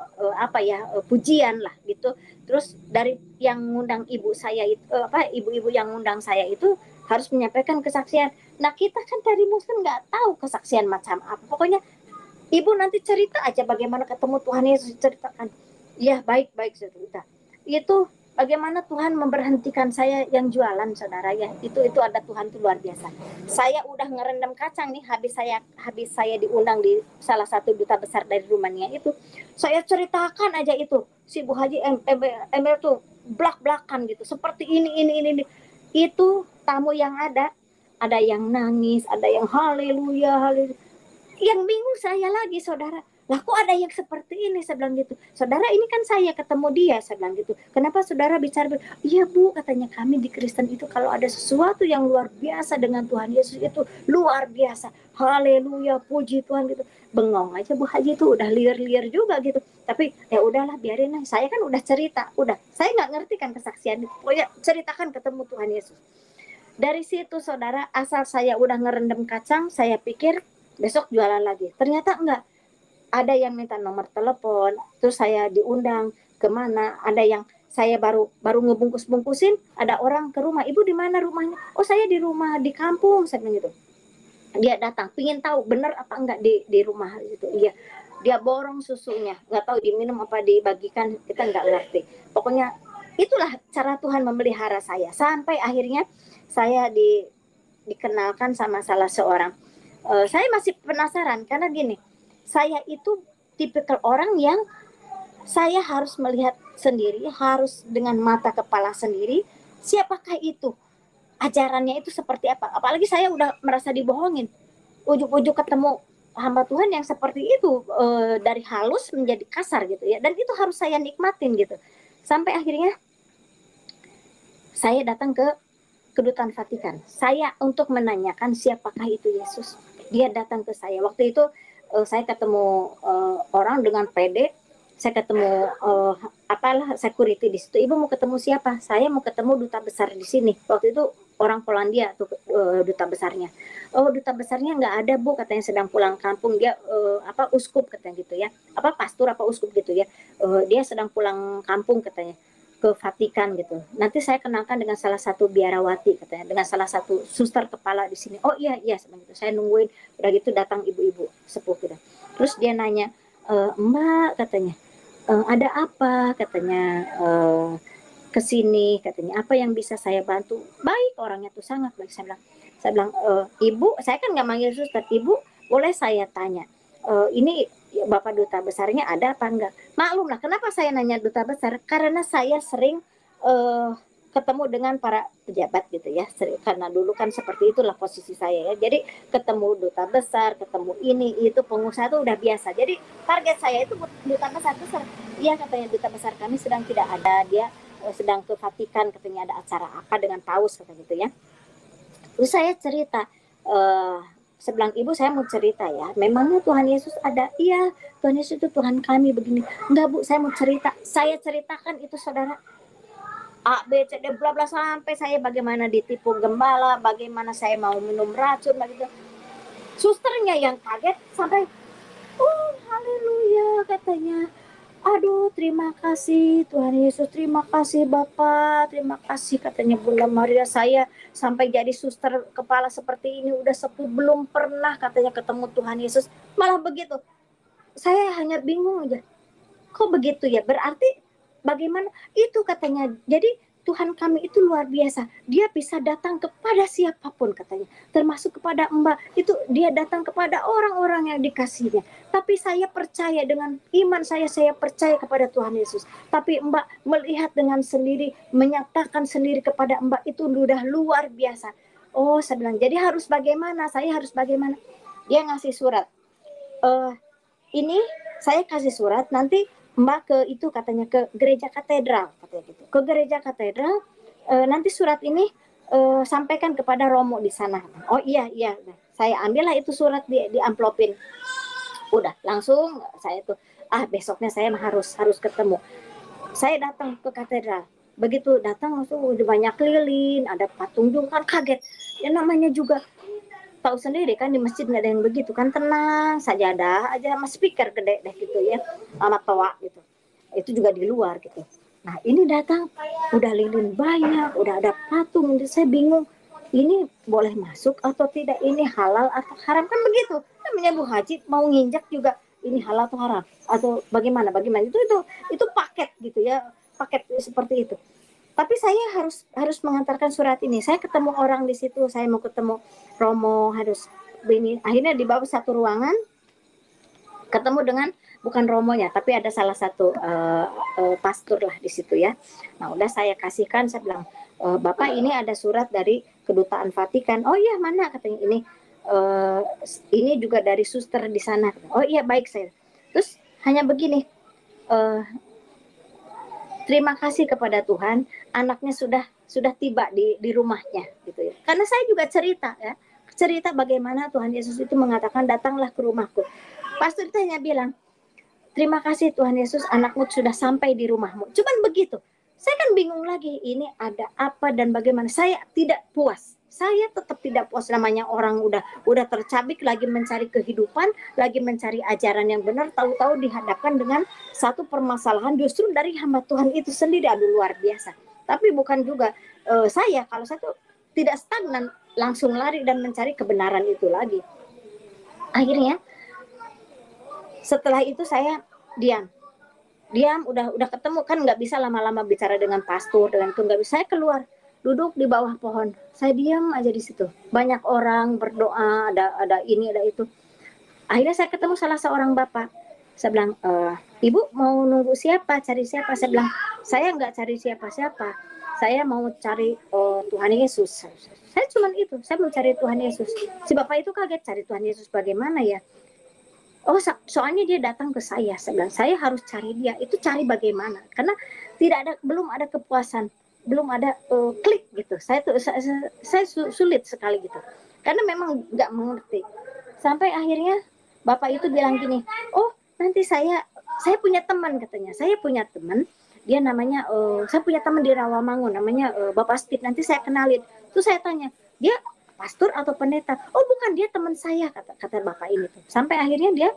pujian lah gitu. Terus dari yang ngundang ibu saya itu, ibu-ibu yang ngundang saya itu harus menyampaikan kesaksian. Nah, kita kan dari Muslim nggak tahu kesaksian macam apa. Pokoknya ibu nanti cerita aja bagaimana ketemu Tuhan Yesus, ceritakan. Iya, baik cerita. Itu bagaimana Tuhan memberhentikan saya yang jualan, saudara ya. Itu ada Tuhan itu luar biasa. Saya udah ngerendam kacang nih, habis saya diundang di salah satu duta besar dari Rumania itu. Saya ceritakan aja itu. Si Bu Haji Emel tuh blak-blakan gitu. Seperti ini. Itu tamu yang ada yang nangis, ada yang haleluya. Yang bingung saya lagi, saudara, lah kok ada yang seperti ini? Saya bilang gitu, saudara, ini kan saya ketemu dia. Saya bilang gitu, kenapa saudara bicara? Iya Bu, katanya kami di Kristen itu kalau ada sesuatu yang luar biasa dengan Tuhan Yesus itu luar biasa, haleluya, puji Tuhan gitu. Bengong aja Bu Haji itu, udah liar-liar juga gitu. Tapi ya udahlah, biarin lah, saya kan udah cerita, udah, saya nggak ngerti kan kesaksian itu, pokoknya ceritakan ketemu Tuhan Yesus. Dari situ, saudara, asal saya udah ngerendam kacang, saya pikir besok jualan lagi. Ternyata enggak. Ada yang minta nomor telepon, terus saya diundang kemana. Ada yang saya baru ngebungkus-bungkusin, ada orang ke rumah, Ibu di mana rumahnya? Oh, saya di rumah di kampung, saya bilang gitu. Dia datang, pingin tahu benar apa enggak di rumah itu. Iya, dia borong susunya, nggak tahu diminum apa dibagikan, kita nggak ngerti. Pokoknya itulah cara Tuhan memelihara saya, sampai akhirnya saya dikenalkan sama salah seorang. Saya masih penasaran karena gini, saya itu tipikal orang yang saya harus melihat sendiri, harus dengan mata kepala sendiri, siapakah itu, ajarannya itu seperti apa. Apalagi saya udah merasa dibohongin, ujuk-ujuk ketemu hamba Tuhan yang seperti itu, dari halus menjadi kasar gitu ya, dan itu harus saya nikmatin gitu. Sampai akhirnya saya datang ke kedutaan Vatikan, saya untuk menanyakan siapakah itu Yesus. Dia datang ke saya waktu itu, saya ketemu orang dengan pede, saya ketemu apalah security di situ. Ibu mau ketemu siapa? Saya mau ketemu duta besar di sini. Waktu itu orang Polandia tuh duta besarnya. Oh, duta besarnya nggak ada bu, katanya sedang pulang kampung. Dia apa uskup katanya gitu ya, apa pastor apa uskup gitu ya. Dia sedang pulang kampung katanya ke Vatikan gitu. Nanti saya kenalkan dengan salah satu biarawati katanya, dengan salah satu suster kepala di sini. Oh iya iya, gitu. Saya nungguin. Udah gitu datang ibu-ibu sepuh gitu. Terus dia nanya, Mbak katanya, ada apa katanya, ke sini katanya, apa yang bisa saya bantu? Baik, orangnya tuh sangat baik. Saya bilang, ibu, saya kan nggak manggil suster, ibu boleh saya tanya, ini bapak duta besarnya ada apa enggak? Maklum lah, kenapa saya nanya duta besar? Karena saya sering ketemu dengan para pejabat gitu ya, karena dulu kan seperti itulah posisi saya ya. Jadi ketemu duta besar, ketemu ini itu pengusaha itu udah biasa. Jadi target saya itu duta besar itu, iya katanya duta besar kami sedang tidak ada, dia sedang ke Vatikan katanya, ada acara apa dengan paus kata gitu ya. Terus saya cerita, sebelang ibu saya mau cerita ya, memangnya Tuhan Yesus ada? Iya, Tuhan Yesus itu Tuhan kami begini. Enggak bu, saya mau cerita. Saya ceritakan itu saudara, A, B, C, D, bla bla, sampai saya bagaimana ditipu gembala, bagaimana saya mau minum racun, begitu. Susternya yang kaget sampai, oh haleluya katanya. Aduh, terima kasih Tuhan Yesus, terima kasih Bapak, terima kasih katanya Bunda Maria, saya sampai jadi suster kepala seperti ini udah sepuh, belum pernah katanya ketemu Tuhan Yesus. Malah begitu. Saya hanya bingung aja. Kok begitu ya? Berarti bagaimana? Itu katanya. Jadi Tuhan kami itu luar biasa. Dia bisa datang kepada siapapun katanya. Termasuk kepada Mbak. Itu dia datang kepada orang-orang yang dikasihnya. Tapi saya percaya dengan iman saya percaya kepada Tuhan Yesus. Tapi Mbak melihat dengan sendiri, menyatakan sendiri kepada Mbak itu sudah luar biasa. Oh, saya bilang, jadi harus bagaimana? Saya harus bagaimana? Dia ngasih surat. Ini saya kasih surat, nanti Mbak ke itu katanya ke gereja katedral katanya gitu. Ke gereja katedral, nanti surat ini sampaikan kepada Romo di sana. Oh iya iya, saya ambillah itu surat di amplopin. Udah langsung saya tuh, besoknya saya harus ketemu. Saya datang ke katedral. Begitu datang langsung udah banyak lilin, ada patung juga, kan kaget. Ya namanya juga tahu sendiri kan di masjid nggak ada yang begitu kan, tenang sajadah aja sama speaker gede deh gitu ya, sama toa gitu, itu juga di luar gitu. Nah ini datang udah lilin banyak, udah ada patung, saya bingung ini boleh masuk atau tidak, ini halal atau haram, kan begitu namanya Bu Haji, mau nginjak juga ini halal atau haram atau bagaimana bagaimana, itu paket gitu ya, paket seperti itu. Tapi saya harus mengantarkan surat ini. Saya ketemu orang di situ, saya mau ketemu Romo, harus ini. Akhirnya di bawah satu ruangan ketemu dengan bukan Romonya, tapi ada salah satu pastor lah di situ ya. Nah, udah saya kasihkan, saya bilang, Bapak ini ada surat dari kedutaan Vatikan. Oh iya, mana katanya ini juga dari suster di sana. Oh iya, baik saya. Terus hanya begini, terima kasih kepada Tuhan, anaknya sudah tiba di rumahnya gitu ya. Karena saya juga cerita bagaimana Tuhan Yesus itu mengatakan datanglah ke rumahku. Pastor itu hanya bilang, terima kasih Tuhan Yesus, anakmu sudah sampai di rumahmu. Cuman begitu. Saya kan bingung lagi, ini ada apa dan bagaimana. Saya tidak puas. Saya tetap tidak puas, namanya orang udah tercabik lagi mencari kehidupan, lagi mencari ajaran yang benar, tahu-tahu dihadapkan dengan satu permasalahan justru dari hamba Tuhan itu sendiri. Aduh luar biasa. Tapi bukan juga kalau saya tuh tidak stagnan, langsung lari dan mencari kebenaran itu lagi. Akhirnya setelah itu saya diam udah ketemu kan, nggak bisa lama-lama bicara dengan pastor, dengan itu nggak bisa. Saya keluar duduk di bawah pohon, saya diam aja di situ, banyak orang berdoa, ada ini ada itu. Akhirnya saya ketemu salah seorang bapak, saya bilang, ibu mau nunggu siapa, cari siapa? Saya bilang, saya nggak cari siapa-siapa, saya mau cari Tuhan Yesus. Saya cuma itu, saya mau cari Tuhan Yesus. Si bapak itu kaget, cari Tuhan Yesus bagaimana ya? Oh, soalnya dia datang ke saya bilang, saya harus cari dia. Itu cari bagaimana? Karena belum ada kepuasan, belum ada klik gitu. Saya sulit sekali gitu. Karena memang nggak mengerti. Sampai akhirnya Bapak itu bilang gini, oh nanti saya punya teman katanya, saya punya teman, dia namanya saya punya teman di Rawamangun namanya Bapak Steve, nanti saya kenalin. Terus saya tanya, dia pastor atau pendeta? Oh bukan, dia teman saya, kata bapak ini tuh. Sampai akhirnya dia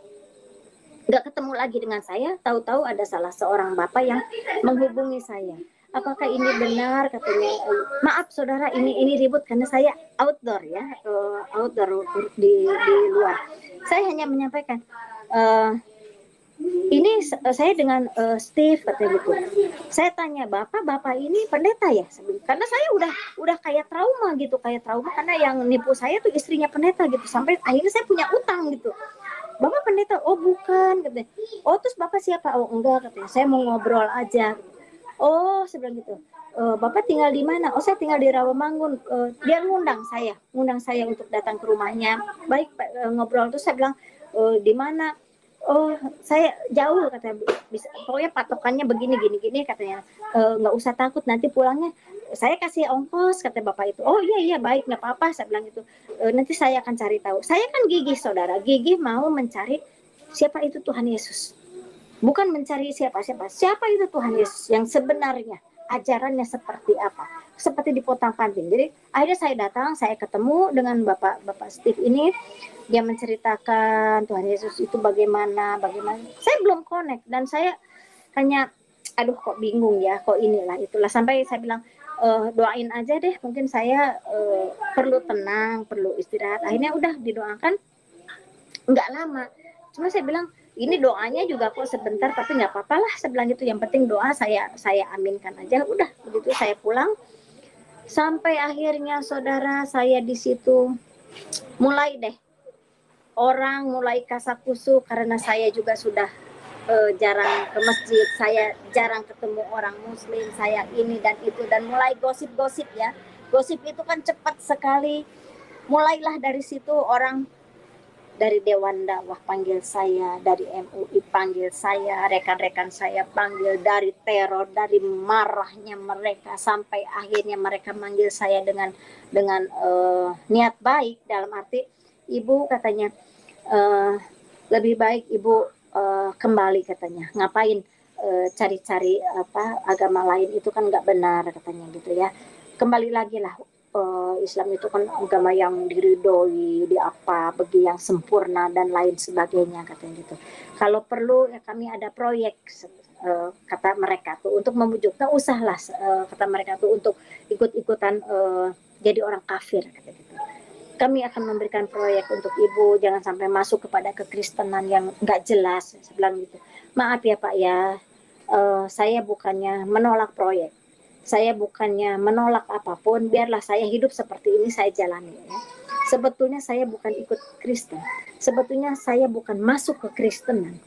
nggak ketemu lagi dengan saya. Tahu-tahu ada salah seorang bapak yang menghubungi saya. Apakah ini benar katanya? Maaf saudara, ini ribut karena saya outdoor ya, outdoor di luar. Saya hanya menyampaikan. Ini saya dengan Steve katanya gitu. Saya tanya bapak ini pendeta ya? Karena saya udah kayak trauma gitu, karena yang nipu saya tuh istrinya pendeta gitu. Sampai akhirnya saya punya utang gitu. Bapak pendeta? Oh bukan katanya. Oh terus bapak siapa? Oh enggak katanya. Saya mau ngobrol aja. Oh saya bilang gitu. Bapak tinggal di mana? Oh saya tinggal di Rawamangun. Dia ngundang saya untuk datang ke rumahnya. Baik Pak, ngobrol. Terus saya bilang di mana? Oh saya jauh katanya, bisa pokoknya patokannya begini gini katanya. Nggak usah takut, nanti pulangnya saya kasih ongkos kata bapak itu. Oh iya baik, nggak apa-apa saya bilang gitu. Nanti saya akan cari tahu. Saya kan gigih saudara, gigih mau mencari siapa itu Tuhan Yesus, bukan mencari siapa itu Tuhan Yesus yang sebenarnya, ajarannya seperti apa, seperti di Potang Panting. Jadi akhirnya saya datang, saya ketemu dengan bapak Steve ini. Dia menceritakan Tuhan Yesus itu bagaimana. Saya belum connect dan saya hanya aduh kok bingung ya, kok inilah itulah, sampai saya bilang doain aja deh, mungkin saya perlu tenang, perlu istirahat. Akhirnya udah didoakan, nggak lama. Cuma saya bilang ini doanya juga kok sebentar, tapi nggak apa-apa lah, saya bilang gitu. Yang penting doa saya aminkan aja. Udah begitu saya pulang. Sampai akhirnya saudara, saya di situ mulai deh orang mulai kasakusu karena saya juga sudah jarang ke masjid, saya jarang ketemu orang muslim, saya ini dan itu, dan mulai gosip-gosip ya. Gosip itu kan cepat sekali. Mulailah dari situ orang dari Dewan Dakwah panggil saya, dari MUI panggil saya, rekan-rekan saya panggil, dari teror, dari marahnya mereka, sampai akhirnya mereka manggil saya dengan niat baik, dalam arti ibu katanya lebih baik ibu kembali katanya, ngapain cari-cari agama lain, itu kan nggak benar katanya gitu ya. Kembali lagi lah, Islam itu kan agama yang diridhoi, bagi yang sempurna dan lain sebagainya katanya gitu. Kalau perlu ya kami ada proyek, kata mereka tuh, untuk memujuk, tak usahlah kata mereka tuh untuk ikut-ikutan jadi orang kafir kata gitu. Kami akan memberikan proyek untuk ibu, jangan sampai masuk kepada kekristenan yang nggak jelas. Saya bilang gitu. Maaf ya Pak ya, saya bukannya menolak proyek, saya bukannya menolak apapun, biarlah saya hidup seperti ini, saya jalani ya. Sebetulnya saya bukan ikut Kristen, sebetulnya saya bukan masuk ke Kristenan,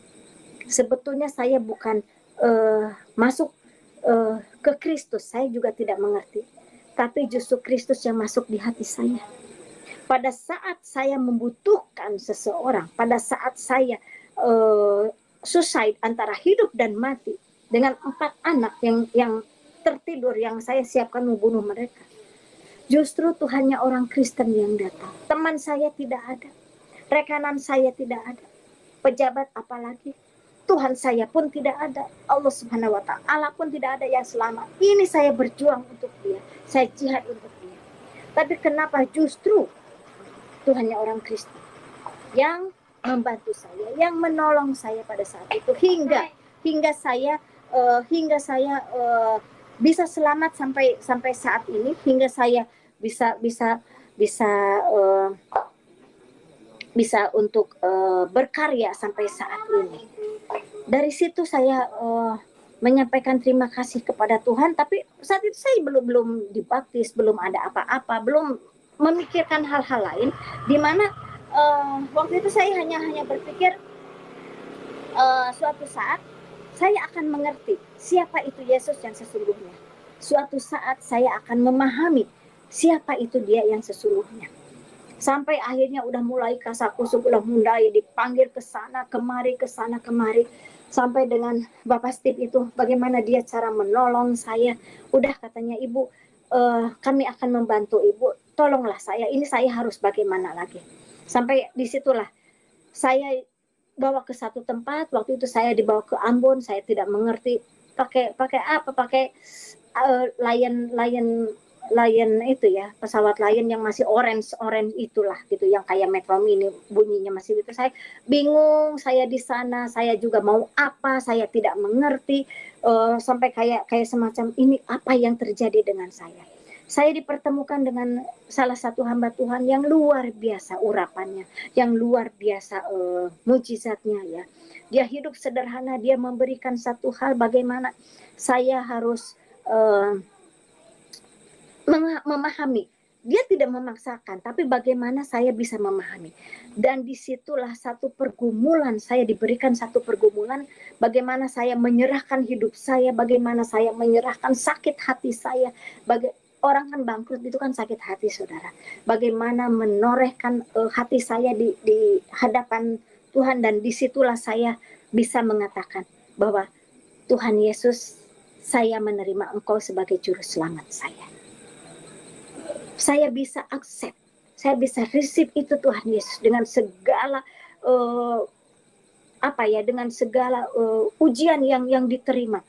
sebetulnya saya bukan masuk ke Kristus, saya juga tidak mengerti, tapi justru Kristus yang masuk di hati saya. Pada saat saya membutuhkan seseorang, pada saat saya suicide antara hidup dan mati dengan 4 anak yang tertidur, yang saya siapkan membunuh mereka, justru Tuhannya orang Kristen yang datang. Teman saya tidak ada, rekanan saya tidak ada, pejabat apalagi, Tuhan saya pun tidak ada, Allah Subhanahu wa Ta'ala pun tidak ada yang selamat. Ini saya berjuang untuk dia, saya jihad untuk dia. Tapi kenapa justru Tuhannya orang Kristen yang membantu saya, yang menolong saya pada saat itu, hingga saya bisa selamat sampai saat ini, hingga saya bisa untuk berkarya sampai saat ini. Dari situ saya menyampaikan terima kasih kepada Tuhan. Tapi saat itu saya belum dibaptis, belum ada apa-apa, belum memikirkan hal-hal lain, di mana waktu itu saya hanya berpikir suatu saat saya akan mengerti siapa itu Yesus yang sesungguhnya. Suatu saat saya akan memahami siapa itu dia yang sesungguhnya. Sampai akhirnya udah mulai kasakusuk, udah mulai dipanggil ke sana kemari, sampai dengan Bapak Steve itu bagaimana dia cara menolong saya. Udah katanya, ibu kami akan membantu ibu, tolonglah saya, ini saya harus bagaimana lagi. Sampai disitulah saya dibawa ke satu tempat. Waktu itu saya dibawa ke Ambon, saya tidak mengerti pakai apa, pakai Lion itu ya, pesawat Lion yang masih orange itulah gitu, yang kayak Metro Mini bunyinya masih gitu. Saya bingung, saya di sana, saya juga mau apa, saya tidak mengerti, sampai kayak semacam ini apa yang terjadi dengan saya. Saya dipertemukan dengan salah satu hamba Tuhan yang luar biasa urapannya, yang luar biasa mujizatnya ya. Dia hidup sederhana, dia memberikan satu hal bagaimana saya harus memahami. Dia tidak memaksakan, tapi bagaimana saya bisa memahami. Dan disitulah satu pergumulan, saya diberikan satu pergumulan, bagaimana saya menyerahkan hidup saya, bagaimana saya menyerahkan sakit hati saya. Orang kan bangkrut itu kan sakit hati, saudara. Bagaimana menorehkan hati saya di hadapan Tuhan, dan disitulah saya bisa mengatakan bahwa Tuhan Yesus, saya menerima Engkau sebagai juru selamat saya. Saya bisa accept, saya bisa receive itu Tuhan Yesus dengan segala dengan segala ujian yang diterima.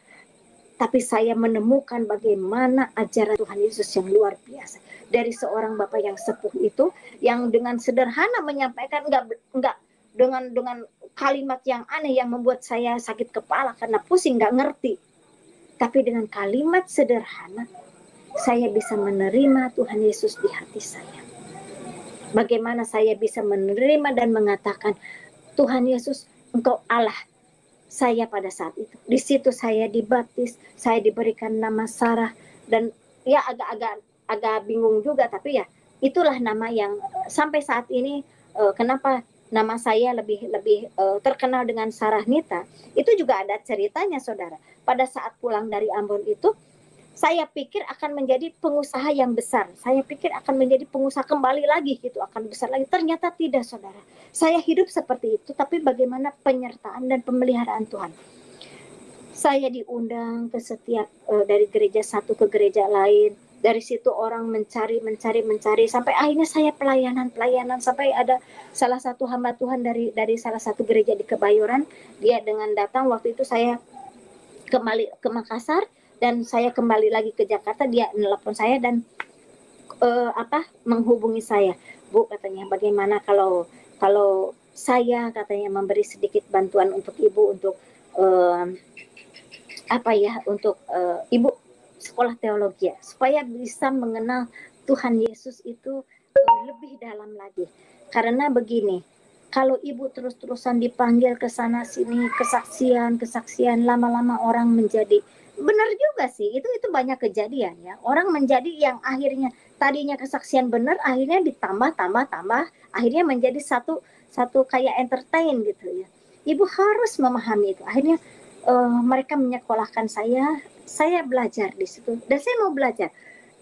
Tapi saya menemukan bagaimana ajaran Tuhan Yesus yang luar biasa dari seorang bapak yang sepuh itu, yang dengan sederhana menyampaikan, enggak dengan kalimat yang aneh yang membuat saya sakit kepala karena pusing, nggak ngerti. Tapi dengan kalimat sederhana saya bisa menerima Tuhan Yesus di hati saya. Bagaimana saya bisa menerima dan mengatakan, Tuhan Yesus, Engkau Allah saya pada saat itu. Di situ saya dibaptis, saya diberikan nama Sarah, dan ya agak bingung juga, tapi ya itulah nama yang sampai saat ini kenapa nama saya lebih terkenal dengan Sarah Nita. Itu juga ada ceritanya, saudara. Pada saat pulang dari Ambon itu, saya pikir akan menjadi pengusaha yang besar. Saya pikir akan menjadi pengusaha kembali lagi gitu, akan besar lagi. Ternyata tidak, saudara. Saya hidup seperti itu, tapi bagaimana penyertaan dan pemeliharaan Tuhan. Saya diundang ke setiap dari gereja satu ke gereja lain. Dari situ orang mencari sampai akhirnya saya pelayanan sampai ada salah satu hamba Tuhan dari salah satu gereja di Kebayoran. Dia dengan datang, waktu itu saya kembali ke Makassar dan saya kembali lagi ke Jakarta. Dia nelpon saya dan menghubungi saya. Bu, katanya, bagaimana kalau saya, katanya, memberi sedikit bantuan untuk ibu untuk ibu sekolah teologi, supaya bisa mengenal Tuhan Yesus itu lebih dalam lagi. Karena begini, kalau ibu terus-terusan dipanggil ke sana sini, kesaksian, lama-lama orang menjadi, benar juga sih, itu banyak kejadian ya. Orang menjadi yang akhirnya tadinya kesaksian benar, akhirnya ditambah, akhirnya menjadi satu kayak entertain gitu ya. Ibu harus memahami itu. Akhirnya mereka menyekolahkan saya belajar di situ, dan saya mau belajar.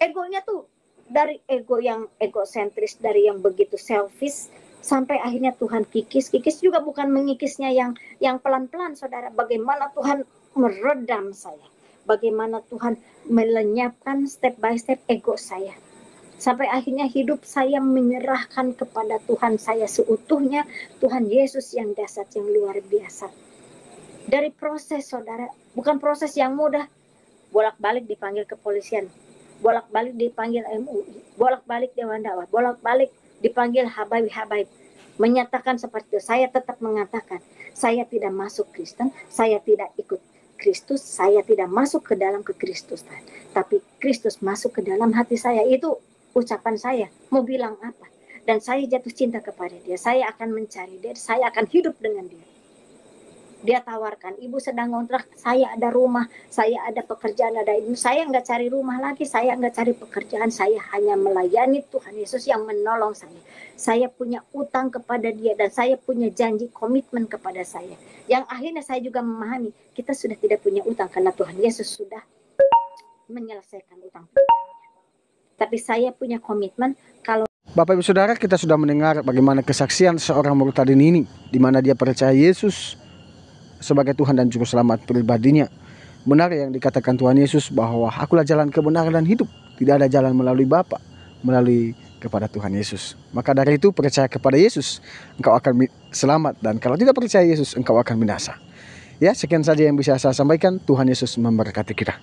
Egonya tuh dari ego yang egosentris, dari yang begitu selfish, sampai akhirnya Tuhan kikis juga, bukan mengikisnya yang pelan-pelan, saudara. Bagaimana Tuhan meredam saya, bagaimana Tuhan melenyapkan step by step ego saya, sampai akhirnya hidup saya menyerahkan kepada Tuhan saya seutuhnya, Tuhan Yesus yang dahsyat, yang luar biasa. Dari proses, saudara, bukan proses yang mudah. Bolak-balik dipanggil kepolisian, bolak-balik dipanggil MUI, bolak-balik Dewan Dakwah, bolak-balik dipanggil habaib, menyatakan seperti itu. Saya tetap mengatakan, saya tidak masuk Kristen, saya tidak ikut Kristus, saya tidak masuk ke dalam kekristusan, tapi Kristus masuk ke dalam hati saya. Itu ucapan saya. Mau bilang apa? Dan saya jatuh cinta kepada dia. Saya akan mencari dia, saya akan hidup dengan dia. Dia tawarkan, ibu sedang ngontrak, saya ada rumah, saya ada pekerjaan, ada ibu. Saya nggak cari rumah lagi, saya nggak cari pekerjaan, saya hanya melayani Tuhan Yesus yang menolong saya. Saya punya utang kepada dia, dan saya punya janji komitmen kepada saya. Yang akhirnya saya juga memahami, kita sudah tidak punya utang karena Tuhan Yesus sudah menyelesaikan utang. Tapi saya punya komitmen kalau Bapak Ibu Saudara, kita sudah mendengar bagaimana kesaksian seorang Murtadin ini, di mana dia percaya Yesus sebagai Tuhan dan Juru Selamat pribadinya. Benar yang dikatakan Tuhan Yesus bahwa akulah jalan kebenaran dan hidup, tidak ada jalan melalui Bapa melalui kepada Tuhan Yesus. Maka dari itu percaya kepada Yesus, engkau akan selamat, dan kalau tidak percaya Yesus, engkau akan binasa. Ya, sekian saja yang bisa saya sampaikan. Tuhan Yesus memberkati kita.